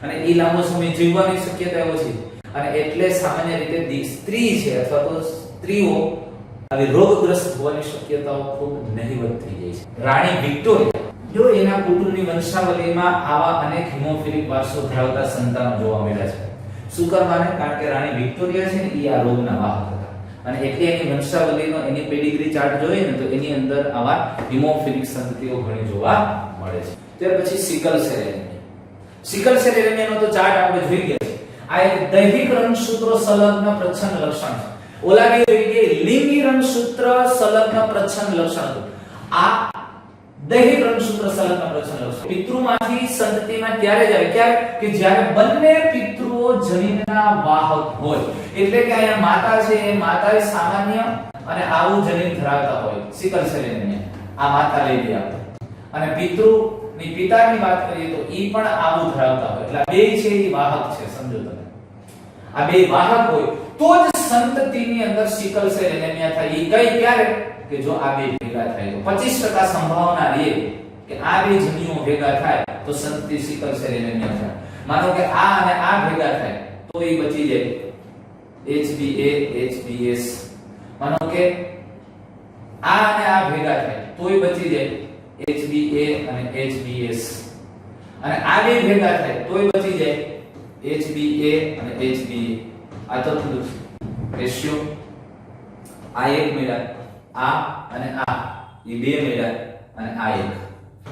અને એ લાંબો સમય જીવવાની શક્યતા ઓછી. અને એટલે સામાન્ય રીતે સ્ત્રી છે અથવા તો સ્ત્રીઓ આવી રોગગ્રસ્ત હોવાની શક્યતાઓ ખૂબ નહિવત થઈ જાય છે. રાણી વિક્ટોરિયા જો એના કુટુંબની વંશાવલીમાં આવા અનેક હિમોફિલિક વારસો ધરાવતા સંતાનો જોવા મળ્યા છે. શું કરવાને? કારણ કે રાણી વિક્ટોરિયા છે ને એ આ રોગના વાહક હતા અને એટલે એની વંશાવલીનો એની પેડિગ્રી ચાર્ટ જોઈએ ને તો એની અંદર આવા હિમોફિલિક સંતતિઓ ઘણી જોવા મળે છે. ત્યાર પછી sickle cell anaemia. Sickle cell એનિમિયાનો તો ચાર્ટ આપણે જોઈ ગયા છે. આ એક દૈહિક રંગસૂત્રો સંલગ્ન પ્રચ્છન્ન લક્ષણ છે. ઓલા કે લિંગી રંગસૂત્ર સંલગ્ન પ્રચ્છન્ન લક્ષણ હતું. આ દૈહિક રંગસૂત્ર સંલગ્ન પ્રચ્છન્ન લક્ષણ પિતૃમાંથી સંતતિમાં ત્યારે જ આવે ક્યારે કે જ્યારે બંને પિતૃઓ જનીનના વાહક હોય. એટલે કે અહીંયા માતા છે એ માતા સામાન્ય અને આવું જનીન ધરાવતા હોય. સિકલ સેલ એનિમિયા આ માતા લઈ લે આપણે. અને પિતૃની પિતાની વાત કરીએ તો ઈ પણ આવું ધરાવતા હોય. એટલે બે છે એ વાહક છે, સમજો તમે. આ બે વાહક હોય તો જ સંતતિની અંદર સિકલ સેલ એનિમિયા થાય. ઈ કઈ ક્યારે કે જો આ બે ભેગા થાય તો 25% સંભાવના રહે કે આ બે જનીઓ ભેગા થાય તો સંતતિ સિકલ સેલ એનિમિયા થાય. માનો કે આ અને આ ભેગા થાય તો એ બચી જાય HbA HbS. માનો કે આ અને આ ભેગા થાય તો એ બચી જાય HbA અને HbS. અને આ બે ભેગા થાય તો એ બચી જાય HbA અને HbA. આ તો થોડું રેશિયો આ એક મેળા આ અને આ એ બે મેળા અને આ એક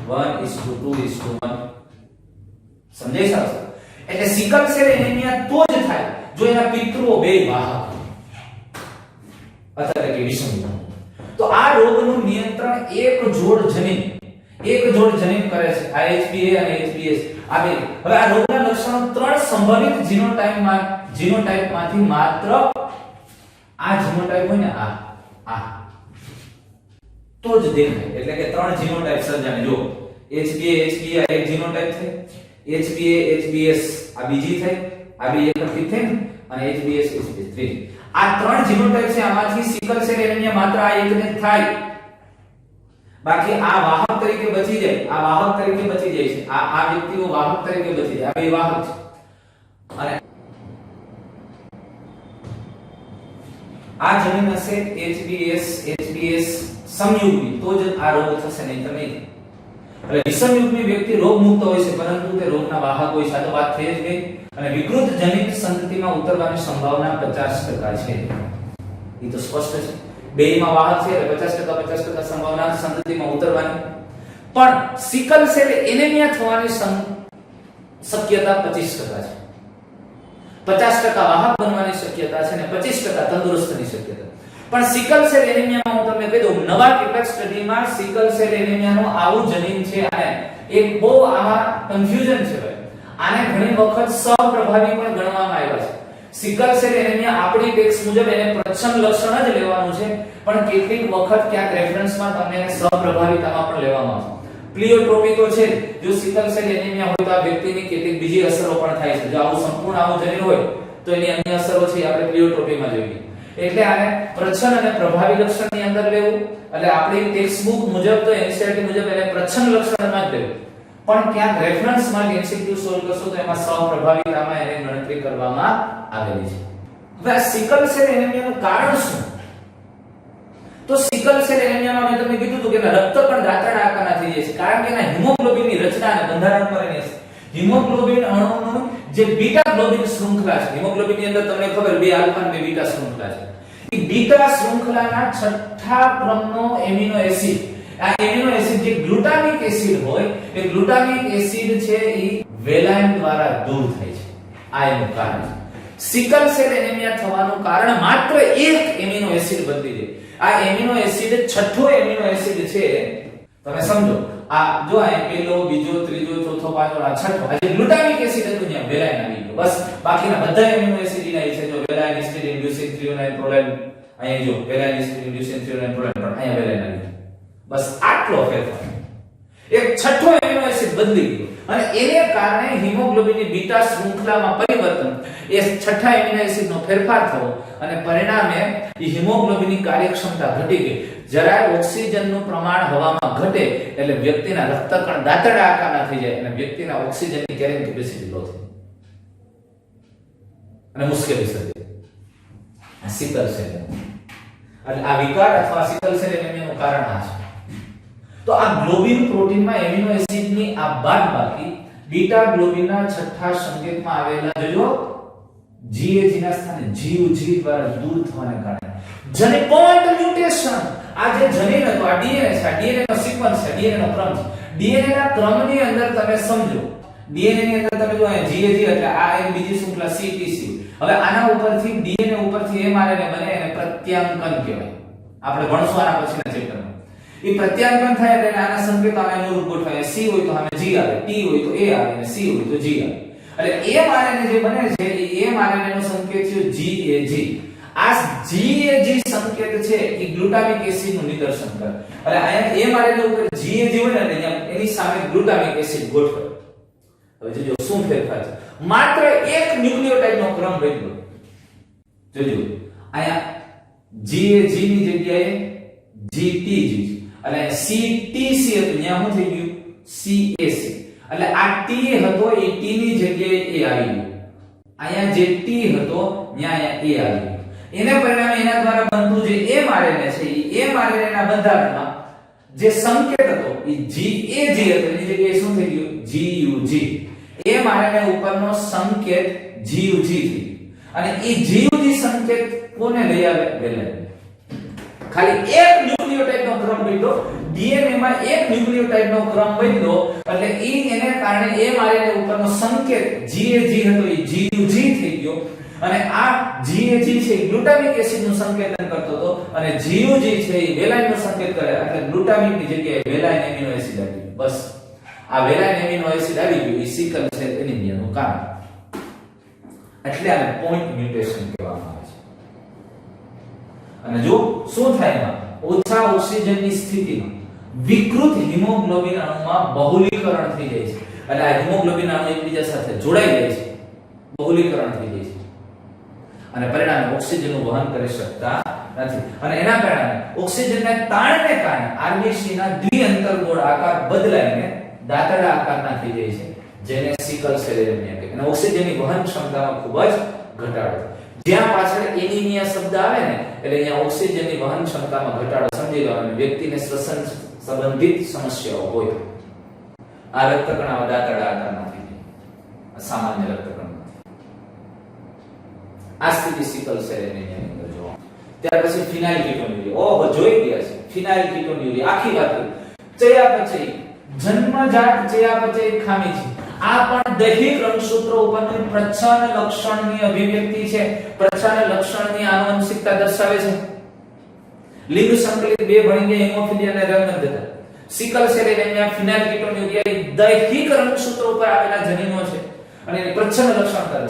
1:2:1 સમજાઈ શકશો? એટલે સિકલ સેલ એનિમિયા તો જ થાય જો એના પિતૃઓ બે વાહક અથવા કે વિષમ. તો આ રોગનું નિયંત્રણ એક જોડ જનીન કરે છે. આ HBA અને HBS આ બે. હવે આ રોગના લક્ષણો ત્રણ સંભવિત જીનોટાઇપમાંથી માત્ર આ જીનોટાઇપ હોય ને આ તો જ દેખાય. એટલે કે ત્રણ જીનોટાઇપ સર્જાને જો HBA HBA આ એક જીનોટાઇપ છે, HBA HBS આ બીજી થઈ, આ બે એકત્રિત થઈ અને HBS HBS ત્રીજી. આ ત્રણ જીનોટાઇપ છે. આમાંથી સિકલ સેલ એનિમિયા માત્ર આ એકને જ થાય. બાકી આ વાહક તરીકે બચી જાય, આ વાહક તરીકે બચી જાય છે. આ વ્યક્તિઓ વાહક તરીકે બચી જાય. આ બે વાહક છે. અને આ જનીન હશે HBS HBS સમયુગ્મી તો જ આ રોગ થશે, નહીં તો નહીં. એટલે વિષમયુગ્મી વ્યક્તિ રોગ મુક્ત હોય છે પરંતુ તે રોગના વાહક હોય છે. આ તો વાત થઈ જ ગઈ. અને વિકૃત જનીન સંતતિમાં ઉતરવાની સંભાવના 50% છે. એ તો સ્પષ્ટ છે. બેયમાં વાહક છે એટલે 50% સંભાવના સંતતિમાં ઉતરવાની. પણ સિકલ સેલ એનિમિયા થવાની શક્યતા 25% છે. 50% વાહક બનવાની શક્યતા છે અને 25% તંદુરસ્તની શક્યતા. પણ સિકલ સેલ એનિમિયામાં હું તમને કહી દઉં, નવા કેટલાક સ્ટડીમાં સિકલ સેલ એનિમિયાનું આવું જનીન છે અને એક બહુ આમાં કન્ફ્યુઝન છે ભાઈ. આને ઘણી વખત સહપ્રભાવી પણ ગણવામાં આવ્યા છે. સિકલ સેલ એનિમિયા આપણી ટેક્સ્ટ મુજબ એને પ્રચ્છન્ન લક્ષણ જ લેવાનું છે, પણ કેટલીક વખત ક્યાંક રેફરન્સમાં તમને સહપ્રભાવિતામાં પણ લેવામાં આવશે. પ્લિયોટ્રોપી તો છે, જો સિકલ સેલ એનિમિયા હોય તો આ વ્યક્તિની કેટલીક બીજી અસરો પણ થાય છે. જો આવું સંપૂર્ણ આવું જનીન હોય તો એની અન્ય અસરો છે આપણે પ્લિયોટ્રોપીમાં જોઈએ. એટલે આને પ્રચ્છન્ન અને પ્રભાવી લક્ષણની અંદર લેવું. એટલે આપણી ટેક્સ્ટ બુક મુજબ તો એનસીઈઆરટી મુજબ એને પ્રચ્છન્ન લક્ષણમાં જ લેવું. પણ ક્યાંક રેફરન્સમાં એમસીક્યુ સોલ્વ કરશો તો એમાં સહપ્રભાવિતામાં એને ગણતરી કરવામાં આવેલી છે. હવે સિકલ સેલ એનિમિયાનું કારણ શું? તો સિકલ સેલ એનિમિયામાં મેં તમને કીધું હતું કે રક્ત પણ દાતરડા આકારના થઈ જાય છે, કારણ કે એના હિમોગ્લોબિનની રચના અને બંધારણ પર એની હિમોગ્લોબિન અણુનું જે બીટા ગ્લોબિન શૃંખલા છે. હિમોગ્લોબિનની અંદર તમને ખબર બે આલ્ફા અને બે બીટા શૃંખલા છે. એ બીટા શૃંખલાના છઠ્ઠા ક્રમનો એમિનો એસિડ, આ એમિનો એસિડ જે ગ્લુટામિક એસિડ હોય, એ ગ્લુટામિક એસિડ છે એ વેલાઇન દ્વારા દૂર થાય છે. આ એનું કારણ છે. સિકલ સેલ એનિમિયા થવાનું કારણ માત્ર એક એમિનો એસિડ બદલી જાય. આ એમિનો એસિડ છઠ્ઠો એમિનો એસિડ છે. તમે સમજો, આ જો આ પહેલો, બીજો, ત્રીજો, ચોથો, પાંચમો, આ છઠ્ઠો. આ જે ગ્લુટામિક એસિડ હતું ત્યાં વેલાઇન આવી ગયો. બસ બાકીના બધા એમિનો એસિડ ઇના છે. જો વેલાઇન, હિસ્ટીડીન, લ્યુસીન, થ્રીઓનાઇન, પ્રોલાઇન, અહીંયા જો વેલાઇન, હિસ્ટીડીન, લ્યુસીન, થ્રીઓનાઇન, પ્રોલાઇન, પણ અહીંયા વેલાઇન આવી ગયો. બસ આટલો ફેરફાર. એક છઠ્ઠો એમિનો એસિડ બદલી ગયો અને એને કારણે હિમોગ્લોબિનની બીટા શૃંખલામાં પરિવર્તન, એ છઠ્ઠા એમિનો એસિડનો ફેરફાર થયો અને પરિણામે હિમોગ્લોબિનની કાર્યક્ષમતા ઘટી ગઈ. જરાય ઓક્સિજનનું પ્રમાણ હવામાં ઘટે એટલે વ્યક્તિના રક્તકણ દાતરડા આકારના થઈ જાય અને વ્યક્તિના ઓક્સિજનની કેરિંગ કેપેસિટી લો થાય અને મુશ્કેલી સર્જાય. આ સિકલ સેલ એટલે આ વિકાર અથવા સિકલ સેલ એનિમિયાનું કારણ આ છે. તો આ ગ્લોબિન પ્રોટીનમાં એમિનો એસિડની આ બાદબાકી બીટા ગ્લોબિનના છઠ્ઠા સંકેતમાં આવેલા જોજો GAG ના સ્થાને GUG દ્વારા દૂર થવાને કારણે જનીન પોઈન્ટ મ્યુટેશન. આ જે જનીન હતો, આ DNA છે, આ DNA નો સિક્વન્સ છે, DNA નો ક્રમ છે. DNA ના ક્રમની અંદર તમે સમજો, DNA ની અંદર તમે જો અહીંયા GAG એટલે આ એક બીજી શૃંખલા CTC. હવે આના ઉપરથી DNA ઉપરથી mRNA બને અને પ્રત્યાંકન કહેવાય. આપણે ભણશું આના પછીના ચેપ્ટરમાં. એ પ્રત્યાંકન થાય એટલે આના સંકેત આને અનુરૂપ ગોઠવાય. C હોય તો સામે G આવે, T હોય તો A આવે અને C હોય તો G આવે. એટલે mRNA જે બને છે એ mRNA નો સંકેત છે GAG. આ GAG સંકેત છે એ ગ્લુટામિક એસિડ નું નિદર્શન કરે. એટલે અહીંયા mRNA ઉપર GAG હોય ને અહીંયા એની સામે ગ્લુટામિક એસિડ ગોઠવાય. હવે જોજો શું ફેરફાર છે. માત્ર એક ન્યુક્લિયોટાઇડ નો ક્રમ બદલ્યો. જોજો અહીંયા GAG ની જગ્યાએ GTG અને CTC હતું, ત્યાં શું થઈ ગયું CAC. એટલે આ T હતો એ T ની જગ્યાએ A આવી ગયો. અહીંયા જે T હતો ત્યાં અહીંયા A આવી ગયો. એને પરિણામે એના દ્વારા બનતું જે mRNA છે એ mRNA ના બંધારણમાં જે સંકેત હતો એ GAG હતો, એની જગ્યાએ શું થઈ ગયું GUG. mRNA ઉપરનો સંકેત GUG થઈ ગયો અને એ GUG સંકેત કોને લઈ આવે? વેલાઇન. ખાલી એક ન્યુક્લિયોટાઇડ નો ક્રમ બદલ્યો, ડીએનએ માં એક ન્યુક્લિયોટાઇડ નો ક્રમ બદલ્યો એટલે એને કારણે mRNA ઉપરનો સંકેત GAG હતો એ GUG થઈ ગયો અને આ GAG છે એ ગ્લુટામિક એસિડ નું સંકેતન કરતો હતો અને GUG છે એ વેલાઇન નું સંકેત કરે એટલે ગ્લુટામિક ની જગ્યાએ વેલાઇન એમિનો એસિડ આવી ગયો. બસ આ વેલાઇન એમિનો એસિડ આવી ગયું એ સિકલ સેલ એનિમિયાનું કારણ. એટલે આને પોઈન્ટ મ્યુટેશન કહેવામાં આવે છે. અને જો શું થાય એમાં ઓછા ઓક્સિજનની સ્થિતિમાં વિકૃત હિમોગ્લોબિન અણુમાં બહુલીકરણ થઈ જાય છે. એટલે આ હિમોગ્લોબિન અણુ એકબીજા સાથે જોડાઈ જાય છે, બહુલીકરણ થઈ જાય છે અને પરિણામે ઓક્સિજનનું વહન કરી શકતા નથી. અને એના પરિણામે ઓક્સિજનના તાણને કારણે આરબીસી ના દ્વિઅંતરગોળ આકાર બદલાઈને દાંતરડા આકારના થઈ જાય છે, જેને સિકલ સેલ એનિમિયા કહે. અને ઓક્સિજનની વહન ક્ષમતામાં ખૂબ જ ઘટાડો. જ્યાં પાછળ એનિમિયા શબ્દ આવે ને એટલે અહીંયા ઓક્સિજનની વહન ક્ષમતામાં ઘટાડો સમજી લો અને વ્યક્તિને શ્વસન સંબંધિત સમસ્યાઓ હોય. આ રક્તકણો દાંતરડા આકારના થઈ જાય, સામાન્ય રક્તકણો. આ સ્થિતિ સિકલ સેલ એનિમિયાની અંદર જોવા. ત્યાર પછી ફિનાઇલકીટોન્યુરિયા. ઓહો, જોઈ ગયા છે ફિનાઇલકીટોન્યુરિયા. આખી વાત ચયાપચય, જન્મજાત ચયાપચય ખામી છે. આ પણ દૈહિક રંગસૂત્રો ઉપરની પ્રચ્છન્ન લક્ષણની અભિવ્યક્તિ છે. પ્રચ્છન્ન લક્ષણની આનુવંશિકતા દર્શાવે છે. લિંગ સંકલિત બે ભણી ગયા હિમોફિલિયા અને રક્તગંધતા. સિકલ સેલ એનિમિયા ફિનાઇલકીટોન્યુરિયા એ દૈહિક રંગસૂત્રો ઉપર આવેલા જનીનો છે અને એ પ્રચ્છન્ન લક્ષણ દર્શાવે.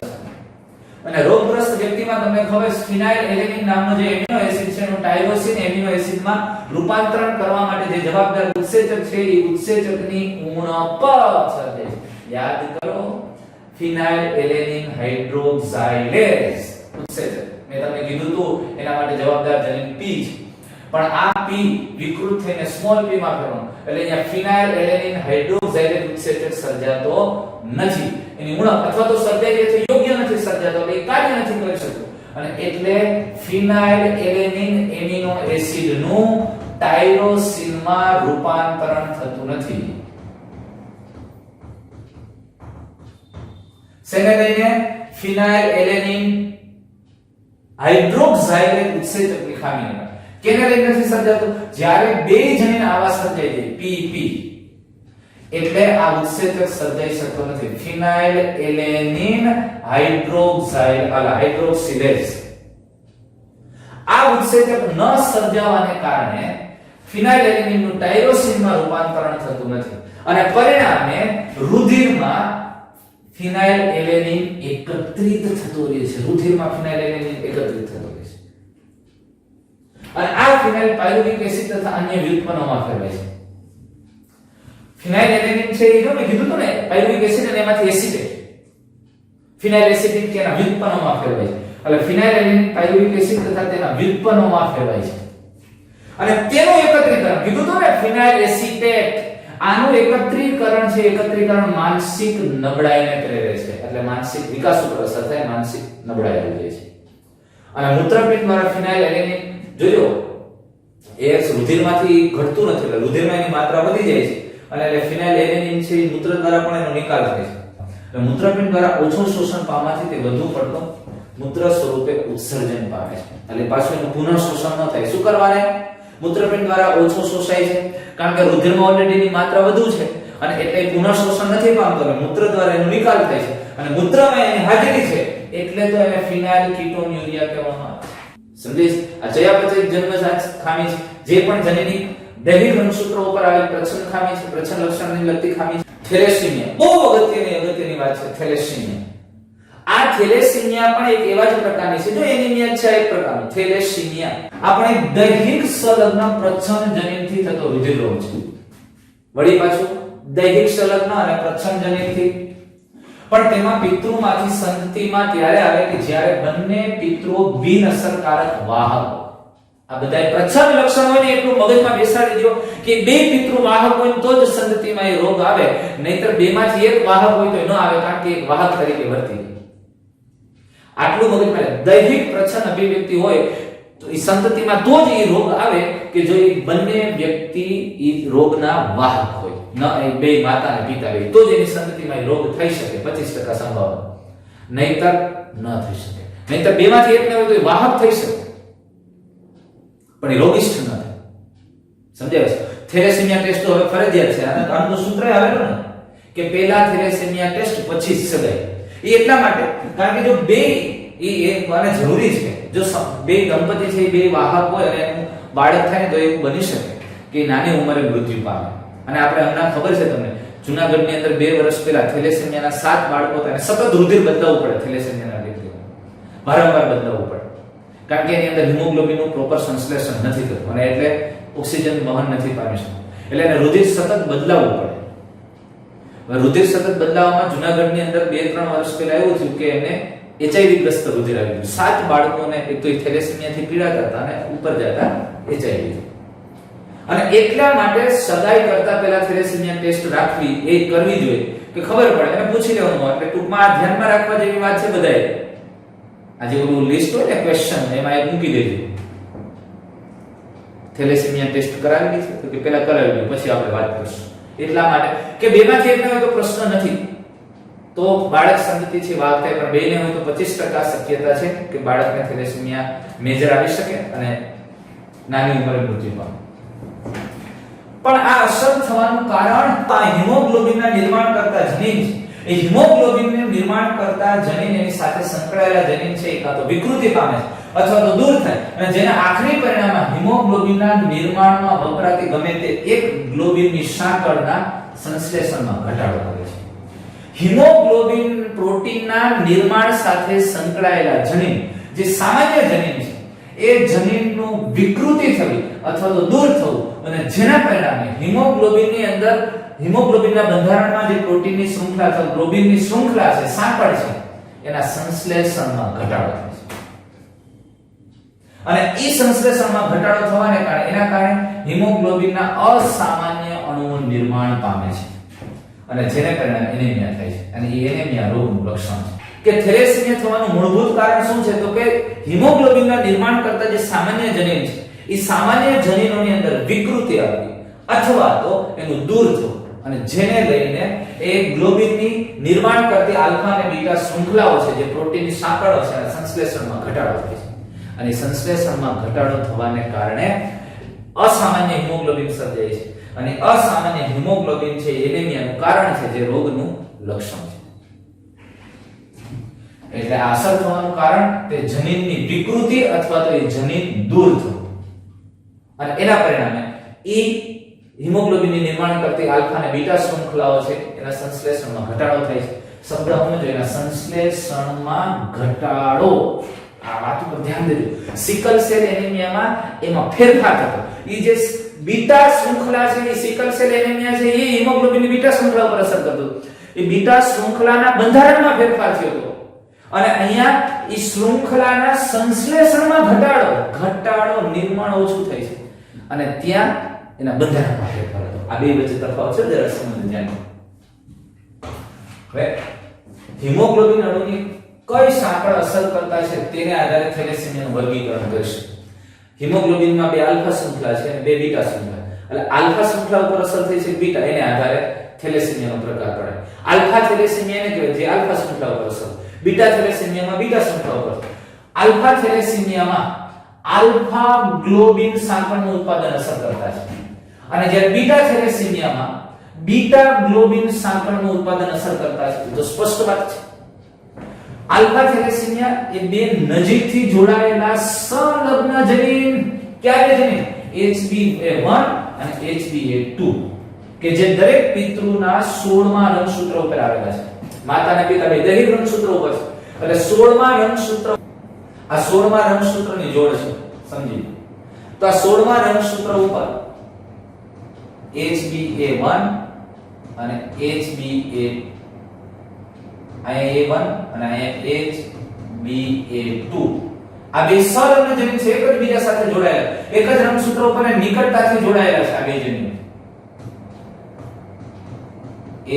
અને રોગગ્રસ્ત વ્યક્તિમાં તમને ખબર છે ફિનાઇલ એલેનિન નામનો જે એમિનો એસિડ છે એનું ટાયરોસિન એમિનો એસિડમાં રૂપાંતરણ કરવા માટે જે જવાબદાર ઉત્સેચક છે એ ઉત્સેચકની ઉણપ સર્જે છે. યાદ કરો, ફિનાઇલ એલેનિન હાઇડ્રોક્સાઇલેઝ ઉત્સેચક મેં તમને કીધું હતું એના માટે જવાબદાર જનીન P છે. પણ આ P વિકૃત થઈને સ્મોલ p માં ફેરવાનો એટલે અહીંયા ફિનાઇલ એલેનિન હાઇડ્રોક્સાઇલેઝ ઉત્સેચક સર્જાતો નથી. એની ઉણપ અથવા તો સર્જાય છે યોગ્ય નથી સર્જાતો એટલે એ કાર્ય નથી કરી શકતો અને એટલે ફિનાઇલ એલેનિન એમિનો એસિડ નું ટાયરોસિનમાં રૂપાંતરણ થતું નથી. શેને લઈને? ફિનાઇલ એલેનિન હાઇડ્રોક્સાઇલેઝ ઉત્સેચકની ખામીને કારણે. કેને લઈને નથી સર્જાતું? જ્યારે બે જનીન આવા સર્જાય છે PP એટલે આ ઉત્સેચક સર્જાઈ શકતો નથી. ફિનાઇલ એલેનિન હાઇડ્રોક્સિલેઝ આ ઉત્સેચક ન સર્જાવાને કારણે ફિનાઇલ એલેનિનનું ટાયરોસિનમાં રૂપાંતરણ થતું નથી અને પરિણામે રુધિરમાં ફિનાઇલ એલેનિન એકત્રિત થતો રહે છે. રુધિરમાં ફિનાઇલ એલેનિન એકત્રિત થતો રહે છે અને આ ફિનાઇલ પાયરુવિક એસિડ તથા અન્ય વ્યુત્પન્નોમાં ફેરવાય છે. ફિનાઇલ એલેનિન છે એ જો મેં કીધું તો ને પાયરુવિક એસિડ અને એમાંથી એસિટેટ ફિનાઇલ એસિડિક કે એના વ્યુત્પન્નોમાં ફેરવાય છે. એટલે ફિનાઇલ એલેનિન પાયરુવિક એસિડ તથા તેના વ્યુત્પન્નોમાં ફેરવાય છે અને તેનું એકત્રીકરણ કીધું તો ને ફિનાઇલ એસિટેટ આનું એકત્રીકરણ છે. એકત્રીકરણ માનસિક નબળાઈને પ્રેરે છે એટલે માનસિક વિકાસ ઉપર અસર થાય, માનસિક નબળાઈ આવી જાય છે અને મૂત્રપિંડ દ્વારા ફિનાઇલ એલેનિન જોજો એ રુધિરમાંથી ઘટતું નથી એટલે રુધિરમાં એની માત્રા વધી જાય છે અને એટલે ફિનાઇલ એલેનિન છે એ મૂત્ર દ્વારા પણ એનો નિકાલ થાય છે. એટલે મૂત્રપિંડ દ્વારા ઓછું શોષણ પામવાથી તે વધુ પડતો મૂત્ર સ્વરૂપે ઉત્સર્જન પામે છે એટલે પાછું એનું પુનઃ શોષણ ન થાય. શું કરવાને? મૂત્રપિંડ દ્વારા ઓછું શોષાય છે કારણ કે રુધિરમાં ઓલરેડી એની માત્રા વધુ છે અને એટલે પુનઃ શોષણ નથી પામતો એટલે મૂત્ર દ્વારા એનો નિકાલ થાય છે અને મૂત્રમાં એની હાજરી છે એટલે તો એને ફિનાઇલ કીટોન્યુરિયા કહેવામાં આવે છે. સમજીશ? આ ચયાપચય જન્મજાત ખામી છે જે પણ જનીનિક દૈહિક રંગસૂત્રો ઉપર આવેલ પ્રચ્છન્ન ખામી છે, પ્રચ્છન્ન લક્ષણની લગતી ખામી છે. થેલેસીમિયા બહુ અગત્યની વાત છે. થેલેસીમિયા આ થેલેસીમિયા પણ એક એવા જ પ્રકારની છે. જો એનિમિયા છે એક પ્રકારનો થેલેસીમિયા આપણે દૈહિક સંલગ્ન પ્રચ્છન્ન જનીનથી થતો રુધિર રોગ છે. વળી પાછું દૈહિક સંલગ્ન અને પ્રચ્છન્ન જનીનથી પણ તેમાં પિતૃમાંથી સંતતિમાં ત્યારે આવે કે જ્યારે બંને પિતૃઓ બિનઅસરકારક વાહક. આ બધા પ્રચ્છન્ન લક્ષણ હોય ને એટલું મગજમાં બેસાડી દો કે બે પિતૃ વાહક હોય તો જ સંતતિમાં એ રોગ આવે, નહીતર બેમાંથી એક વાહક હોય તો ન આવે કારણ કે એક વાહક તરીકે વર્તી જાય. આટલું મગજમાં. દૈહિક પ્રચ્છન્ન અભિવ્યક્તિ હોય તો એ સંતતિમાં તો જ એ રોગ આવે કે જો એ બંને વ્યક્તિ એ રોગના વાહક હોય, ન એ બે માતા અને પિતા હોય તો જ એની સંતતિમાં એ રોગ થઈ શકે. 25% સંભાવના, નહીતર ન થઈ શકે. નહીતર બેમાંથી એક ને હોય તો એ વાહક થઈ શકે પણ એ રોગિષ્ઠ ન થાય. સમજાય છે? થેલેસેમિયા ટેસ્ટ તો હવે ફરજિયાત છે અને આનું સૂત્ર આવેલું ને કે પહેલા થેલેસેમિયા ટેસ્ટ પછી સગાઈ. એ એટલા માટે કારણ કે જો બે એ મને જરૂરી છે, જો બે દંપતી છે, બે વાહક હોય અને એનું બાળક થાય તો એવું બની શકે કે નાની ઉંમરે મૃત્યુ પામે. અને આપણે હમણાં ખબર છે તમને જૂનાગઢની અંદર 2 વર્ષ પહેલા થેલેસેમિયાના 7 બાળકો હતા અને સતત રુધિર બદલાવવું પડે થેલેસેમિયાના વ્યક્તિઓને, વારંવાર બદલાવવું પડે કારણ કે એની અંદર હિમોગ્લોબિનનું પ્રોપર સંશ્લેષણ નથી થતું અને એટલે ઓક્સિજન વહન નથી પામી શકતું, એટલે એને રુધિર સતત બદલાવવું પડે. હવે રુધિર સતત બદલાવવામાં જૂનાગઢની અંદર 2-3 વર્ષ પહેલા એવું થયું કે એમને HIV ગ્રસ્ત રુધિર આવી ગયું. 7 બાળકોને એક તો થેલેસેમિયાથી પીડાતા હતા અને ઉપર જતા HIV. અને એટલા માટે સગાઈ કરતા પહેલા થેલેસેમિયા ટેસ્ટ રાખવી એ કરવી જોઈએ કે ખબર પડે અને પૂછી લેવાનું હોય. એટલે ટૂંકમાં આ ધ્યાનમાં રાખવા જેવી વાત છે બધાએ. આજે ઓલું લિસ્ટ હોય ને ક્વેશ્ચન એમાં એક મૂકી દેજો. થેલેસેમિયા ટેસ્ટ કરાવેલી છે તો કે પહેલા કરાવી લો પછી આપણે વાત કરીશું. એટલા માટે કે બેમાંથી એકને હોય તો પ્રશ્ન નથી, તો બાળક સંતતિથી વાવ થાય, પણ બેને હોય તો 25% શક્યતા છે કે બાળકને થેલેસેમિયા મેજર આવી શકે અને નાની ઉંમરે મૃત્યુ પામે. પણ આ અસર થવાનું કારણ આ હિમોગ્લોબિનના નિર્માણ કરતા જનીન છે. એ હિમોગ્લોબિનનું નિર્માણ કરતા જનીન એની સાથે સંકળાયેલા જનીન છે એ કાં તો વિકૃતિ પામે છે અથવા તો દૂર થાય અને જેના આખરી પરિણામમાં હિમોગ્લોબિનના નિર્માણમાં વપરાતી ગમે તે એક ગ્લોબિનની સાંકળના સંશ્લેષણમાં ઘટાડો કરે છે. હિમોગ્લોબિન પ્રોટીનના નિર્માણ સાથે સંકળાયેલા જનીન જે સામાન્ય જનીન છે એ જનીનનું વિકૃતિ થવી અથવા તો દૂર થવું અને જેના પરિણામે હિમોગ્લોબિનની અંદર હિમોગ્લોબિનના બંધારણમાં જે પ્રોટીનની શૃંખલા અથવા ગ્લોબિનની શૃંખલા છે, સાંકળ છે, એના સંશ્લેષણમાં ઘટાડો થાય છે. અને એ સંશ્લેષણમાં ઘટાડો થવાને કારણે એના કારણે હિમોગ્લોબિનના અસામાન્ય અણુઓનું નિર્માણ પામે છે અને જેને પરિણામે એનેમિયા થાય છે. અને એ એનેમિયા રોગનું લક્ષણ છે કે થેલેસેમિયા થવાનું મૂળભૂત કારણ શું છે તો કે હિમોગ્લોબિનના નિર્માણ કરતા જે સામાન્ય જનીન છે એ સામાન્ય જનીનોની અંદર વિકૃતિ આવવી અથવા તો એનું દૂર થવું અને જેને લઈને એ ગ્લોબિનની નિર્માણ કરતી આલ્ફા અને બીટા શૃંખલાઓ છે જે પ્રોટીનની સાંકળો છે અને સંશ્લેષણમાં ઘટાડો થાય છે. અને સંશ્લેષણમાં ઘટાડો થવાને કારણે અસામાન્ય હિમોગ્લોબિન સર્જાય છે અને અસામાન્ય હિમોગ્લોબિન છે એનેમિયાનું કારણ છે જે રોગનું લક્ષણ છે. એટલે આ અસર થવાનું કારણ તે જનીનની વિકૃતિ અથવા તો એ જનીન દૂર થવું અને એના પરિણામે એ હિમોગ્લોબિનની નિર્માણ કરતી આલ્ફા અને બીટા શૃંખલાઓ છે એના સંશ્લેષણમાં ઘટાડો થાય છે. શબ્દ સમજો, એના સંશ્લેષણમાં ઘટાડો. આ વાત ઉપર ધ્યાન દેજો. સિકલ સેલ એનિમિયામાં એમાં ફેરફાર થતો. એ જે બીટા શૃંખલા છે એ સિકલ સેલ એનિમિયા છે એ હિમોગ્લોબિનની બીટા શૃંખલા પર અસર કરતો. એ બીટા શૃંખલાના બંધારણમાં ફેરફાર થયો હતો અને અહીંયા એ શૃંખલાના સંશ્લેષણમાં ઘટાડો નિર્માણ ઓછું થાય છે અને ત્યાં એના બંધારણમાં ફેરફાર થતો. આ બે વચ્ચે તફાવત છે, જરા સમજો ધ્યાન. હવે હિમોગ્લોબિન અણુની કઈ સાંકળ અસર કરતા છે તેને આધારે થેલેસેમિયાનું વર્ગીકરણ કરીશું. હિમોગ્લોબિનમાં 2 આલ્ફા શૃંખલા છે અને 2 બીટા શૃંખલા. એટલે આલ્ફા શૃંખલા ઉપર અસર થઈ છે બીટા, એને આધારે થેલેસેમિયાનો પ્રકાર પડે. આલ્ફા થેલેસેમિયા ને કહેવાય જે આલ્ફા શૃંખલા ઉપર અસર, બીટા થેલેસેમિયામાં બીટા શૃંખલા ઉપર. આલ્ફા થેલેસેમિયામાં આલ્ફા ગ્લોબિન સાંકળનું ઉત્પાદન અસર કરતા છે અને જ્યારે બીટા થેલેસેમિયામાં બીટા ગ્લોબિન સાંકળનું ઉત્પાદન અસર કરતા છે. તો સ્પષ્ટ વાત છે. આલ્ફા થેલેસેમિયા એ બે નજીકથી જોડાયેલા સંલગ્ન જનીન, ક્યારે જનીન HbA1 અને HbA2 કે જે દરેક પિતૃના 16મા રંગસૂત્ર ઉપર આવેલા છે. માતા અને પિતા બે દરેક રંગસૂત્ર ઉપર છે. એટલે 16મા રંગસૂત્ર, આ 16મા રંગસૂત્રની જોડ છે, સમજી. તો આ 16મા રંગસૂત્ર ઉપર HbA1 અને HbA, અહીંયા A1 અને અહીંયા HbA2, આ બે સંલગ્ન જનીન છે, એક જ બીજા સાથે જોડાયેલા, એક જ રંગસૂત્ર ઉપર નિકટતાથી જોડાયેલા છે આ બે જનીન.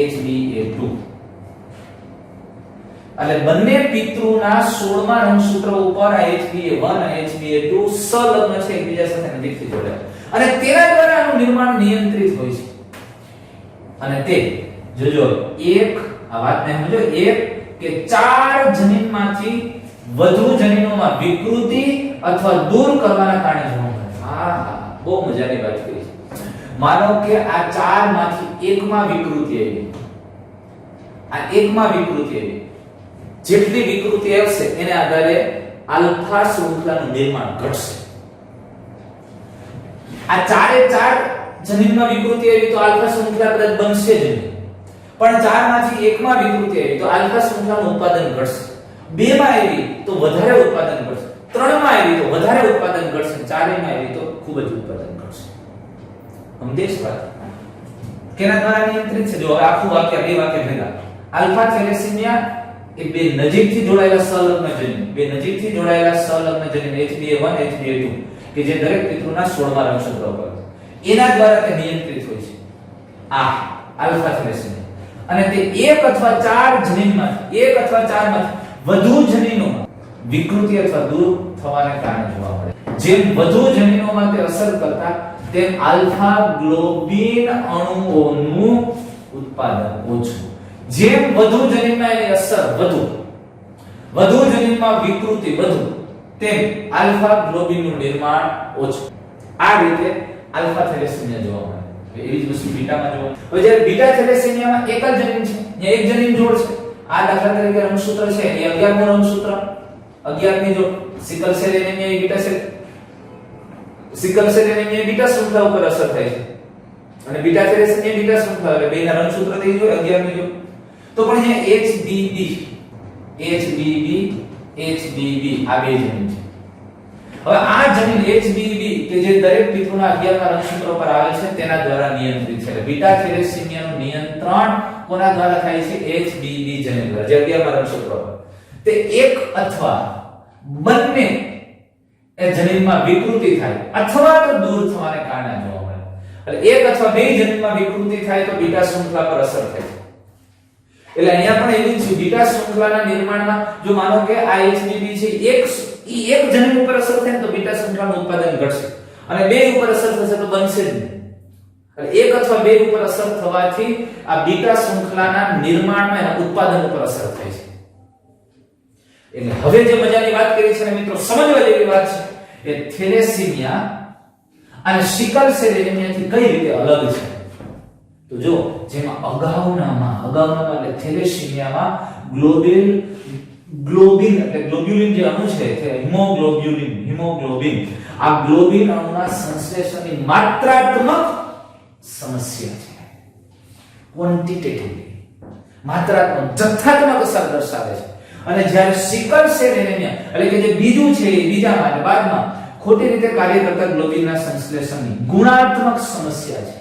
HbA2 એટલે બંને પિતૃના 16મા રંગસૂત્ર ઉપર આ HbA1 અને HbA2 સંલગ્ન છે, એકબીજા સાથે નજીકથી જોડાયેલા અને તેના દ્વારા આનું નિર્માણ નિયંત્રિત હોય છે. અને તે જોજો એક આ વાતને સમજો, એક કે 4 જનીનમાંથી વધુ જનીનોમાં વિકૃતિ અથવા દૂર કરવાના કારણે જોવા મળે. હા, બહુ મજાની વાત કરી છે. માનો કે આ ચારમાંથી એકમાં વિકૃતિ આવી, આ એકમાં વિકૃતિ આવી, જેટલી વિકૃતિ આવશે એને આધારે આલ્ફા શૃંખલાનું નિર્માણ ઘટશે. આ ચારે ચાર જનીનમાં વિકૃતિ આવી તો આલ્ફા શૃંખલા કદાચ બનશે જ નહીં, પણ ચારમાંથી એકમાં વિકૃતિ આવી તો આલ્ફા શૃંખલાનું ઉત્પાદન ઘટશે. બેમાં આવી તો વધારે ઉત્પાદન ઘટશે, ત્રણમાં આવી તો વધારે ઉત્પાદન ઘટશે, ચારેમાં આવી તો ખૂબ જ ઉત્પાદન ઘટશે. સમજેશ વાત? કેના દ્વારા નિયંત્રિત છે? જો હવે આખું વાક્ય બે વાક્ય ભેગા. આલ્ફા થેલેસીમિયા એ બે નજીકથી જોડાયેલા સંલગ્ન જનીન, બે નજીકથી જોડાયેલા સંલગ્ન જનીન HbA1 HbA2 કે જે દરેક પિતૃના 16મા રંગસૂત્ર પર એના દ્વારા તે નિયંત્રિત હોય છે. આ આલ્ફા થેલેસીમિયા અને તે એક અથવા ચાર જનીનમાંથી, એક અથવા ચારમાંથી વધુ જનીનોમાં વિકૃતિ અથવા દૂર થવાને કારણે જોવા મળે. જેમ વધુ જનીનોમાં તે અસર કરતા તેમ આલ્ફા ગ્લોબિન અણુઓનું ઉત્પાદન ઓછું. જેમ વધુ જનીનમાં એની અસર વધુ જનીનમાં વિકૃતિ વધુ, તેમ આલ્ફા ગ્લોબિનનું નિર્માણ ઓછું. આ રીતે આલ્ફા થેલેસીમિયા જોવા મળે. એવી જ વસ્તુ બીટામાં જોવા મળે. હવે જ્યારે બીટા થેલેસીમિયામાં એક જ જનીન છે, ત્યાં એક જનીન જોડ છે. આ દાખલા તરીકે રંગસૂત્ર છે, એ 11મું રંગસૂત્ર, 11મી જોડ. સિકલ સેલ એનિમિયા એ beta cell, sickle cell anaemia beta શૃંખલા ઉપર અસર થાય છે અને બીટા થેલેસીમિયા બીટા શૃંખલા, એટલે બેના રંગસૂત્ર થઈ ગયો 11મી જોડ. તો પણ અહીંયા HBB આ બે જનીન છે. હવે આ જનીન HBB કે જે દરેક પિતૃના 11મા રંગસૂત્ર પર આવે છે તેના દ્વારા નિયંત્રિત છે. બીટા થેલેસીમિયાનું નિયંત્રણ કોના દ્વારા થાય છે? HBB જનીન દ્વારા, જે 11મા રંગસૂત્ર પર. તે એક અથવા બંને એ જનીનમાં વિકૃતિ થાય અથવા તો દૂર થવાને કારણે જોવા મળે. એટલે એક અથવા બે જનીનમાં વિકૃતિ થાય તો બીટા શૃંખલા પર અસર થાય છે. એટલે અહીંયા પણ એવું છે, બીટા શૃંખલાના નિર્માણમાં જો માનો કે આ HBB છે એક જનીન ઉપર અસર થાય તો બીટા શૃંખલાનું ઉત્પાદન ઘટશે અને બે ઉપર અસર થશે તો બનશે જ નહીં. એટલે એક અથવા બે ઉપર અસર થવાથી આ બીટા શૃંખલાના નિર્માણમાં એના ઉત્પાદન ઉપર અસર થાય છે. એટલે હવે જે મજાની વાત કરી છે ને મિત્રો, સમજવા જેવી વાત છે, એ થેલેસીમિયા અને સિકલ સેલ એનિમિયાથી કઈ રીતે અલગ છે. તો જો જેમાં અગાઉનામાં એટલે થેલેસીમિયામાં ગ્લોબિન એટલે ગ્લોબ્યુલિન જે અણુ છે તે હિમોગ્લોબિન આ ગ્લોબિન અણુના સંશ્લેષણની માત્રાત્મક સમસ્યા છે. ક્વોન્ટિટેટિવલી માત્રાત્મક જથ્થાત્મક અસર દર્શાવે છે. અને જ્યારે સિકલ સેલ એનિમિયા એટલે કે જે બીજું છે એ બીજામાં એટલે બાદમાં ખોટી રીતે કાર્ય કરતા ગ્લોબિનના સંશ્લેષણની ગુણાત્મક સમસ્યા છે.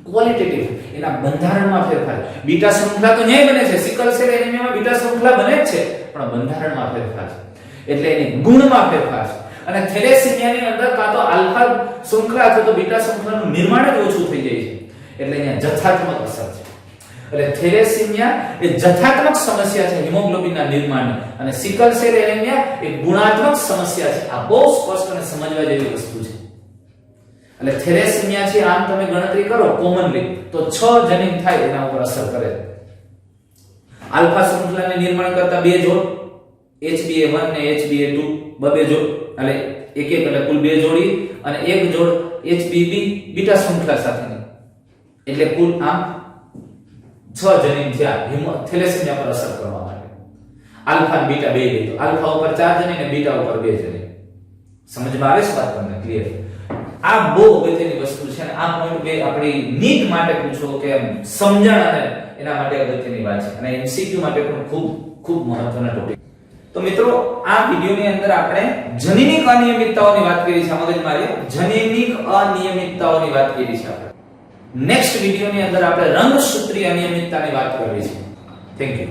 ક્વોલિટેટિવ એના બંધારણમાં ફેરફાર. બીટા શૃંખલા તો ન્યાય બને છે, સિકલ સેલ એનિમિયામાં બીટા શૃંખલા બને જ છે, પણ બંધારણમાં ફેરફાર છે. એટલે એની ગુણમાં ફેરફાર છે. અને થેલેસીમિયાની અંદર કાં તો આલ્ફા શૃંખલા અથવા તો બીટા શૃંખલાનું નિર્માણ જ ઓછું થઈ જાય છે. એટલે અહીંયા જથ્થાત્મક અસર છે. એટલે થેલેસીમિયા એ જથ્થાત્મક સમસ્યા છે હિમોગ્લોબિનના નિર્માણની, અને સિકલ સેલ એનિમિયા એ ગુણાત્મક સમસ્યા છે. આ બહુ સ્પષ્ટ અને સમજવા જેવી વસ્તુ છે. એટલે થેલેસીમિયા છે આમ તમે ગણતરી કરો કોમનલી તો 6 જનીન થાય એના ઉપર અસર કરે. આલ્ફા શૃંખલાને નિર્માણ કરતા બે જોડ HbA1 ને HbA2 બે જોડ, એટલે એક એટલે કુલ બે જોડી અને એક જોડ HBB બીટા શૃંખલા સાથેની, એટલે કુલ આમ 6 જનીન થયા થેલેસીમિયા પર અસર કરવા માટે. આલ્ફા અને બીટા બે લીધો, આલ્ફા ઉપર 4 જનીન અને બીટા ઉપર 2 જનીન. સમજમાં આવે છે વાત તમને? ક્લિયર? આ બહુ અગત્યની વસ્તુ છે અને આ પોઈન્ટ બે આપણી નીટ માટે પૂછો કે સમજણ અને એના માટે અગત્યની વાત છે, અને MCQ માટે પણ ખૂબ ખૂબ મહત્વના ટોપિક. તો મિત્રો આ વિડિયોની અંદર આપણે જનીનિક અનિયમિતતાઓની વાત કરી છે. મગજમારી જનીનિક અનિયમિતતાઓની વાત કરી છે. આપણે નેક્સ્ટ વિડિયોની અંદર આપણે રંગસૂત્રીય અનિયમિતતાની વાત કરવી છે. Thank you.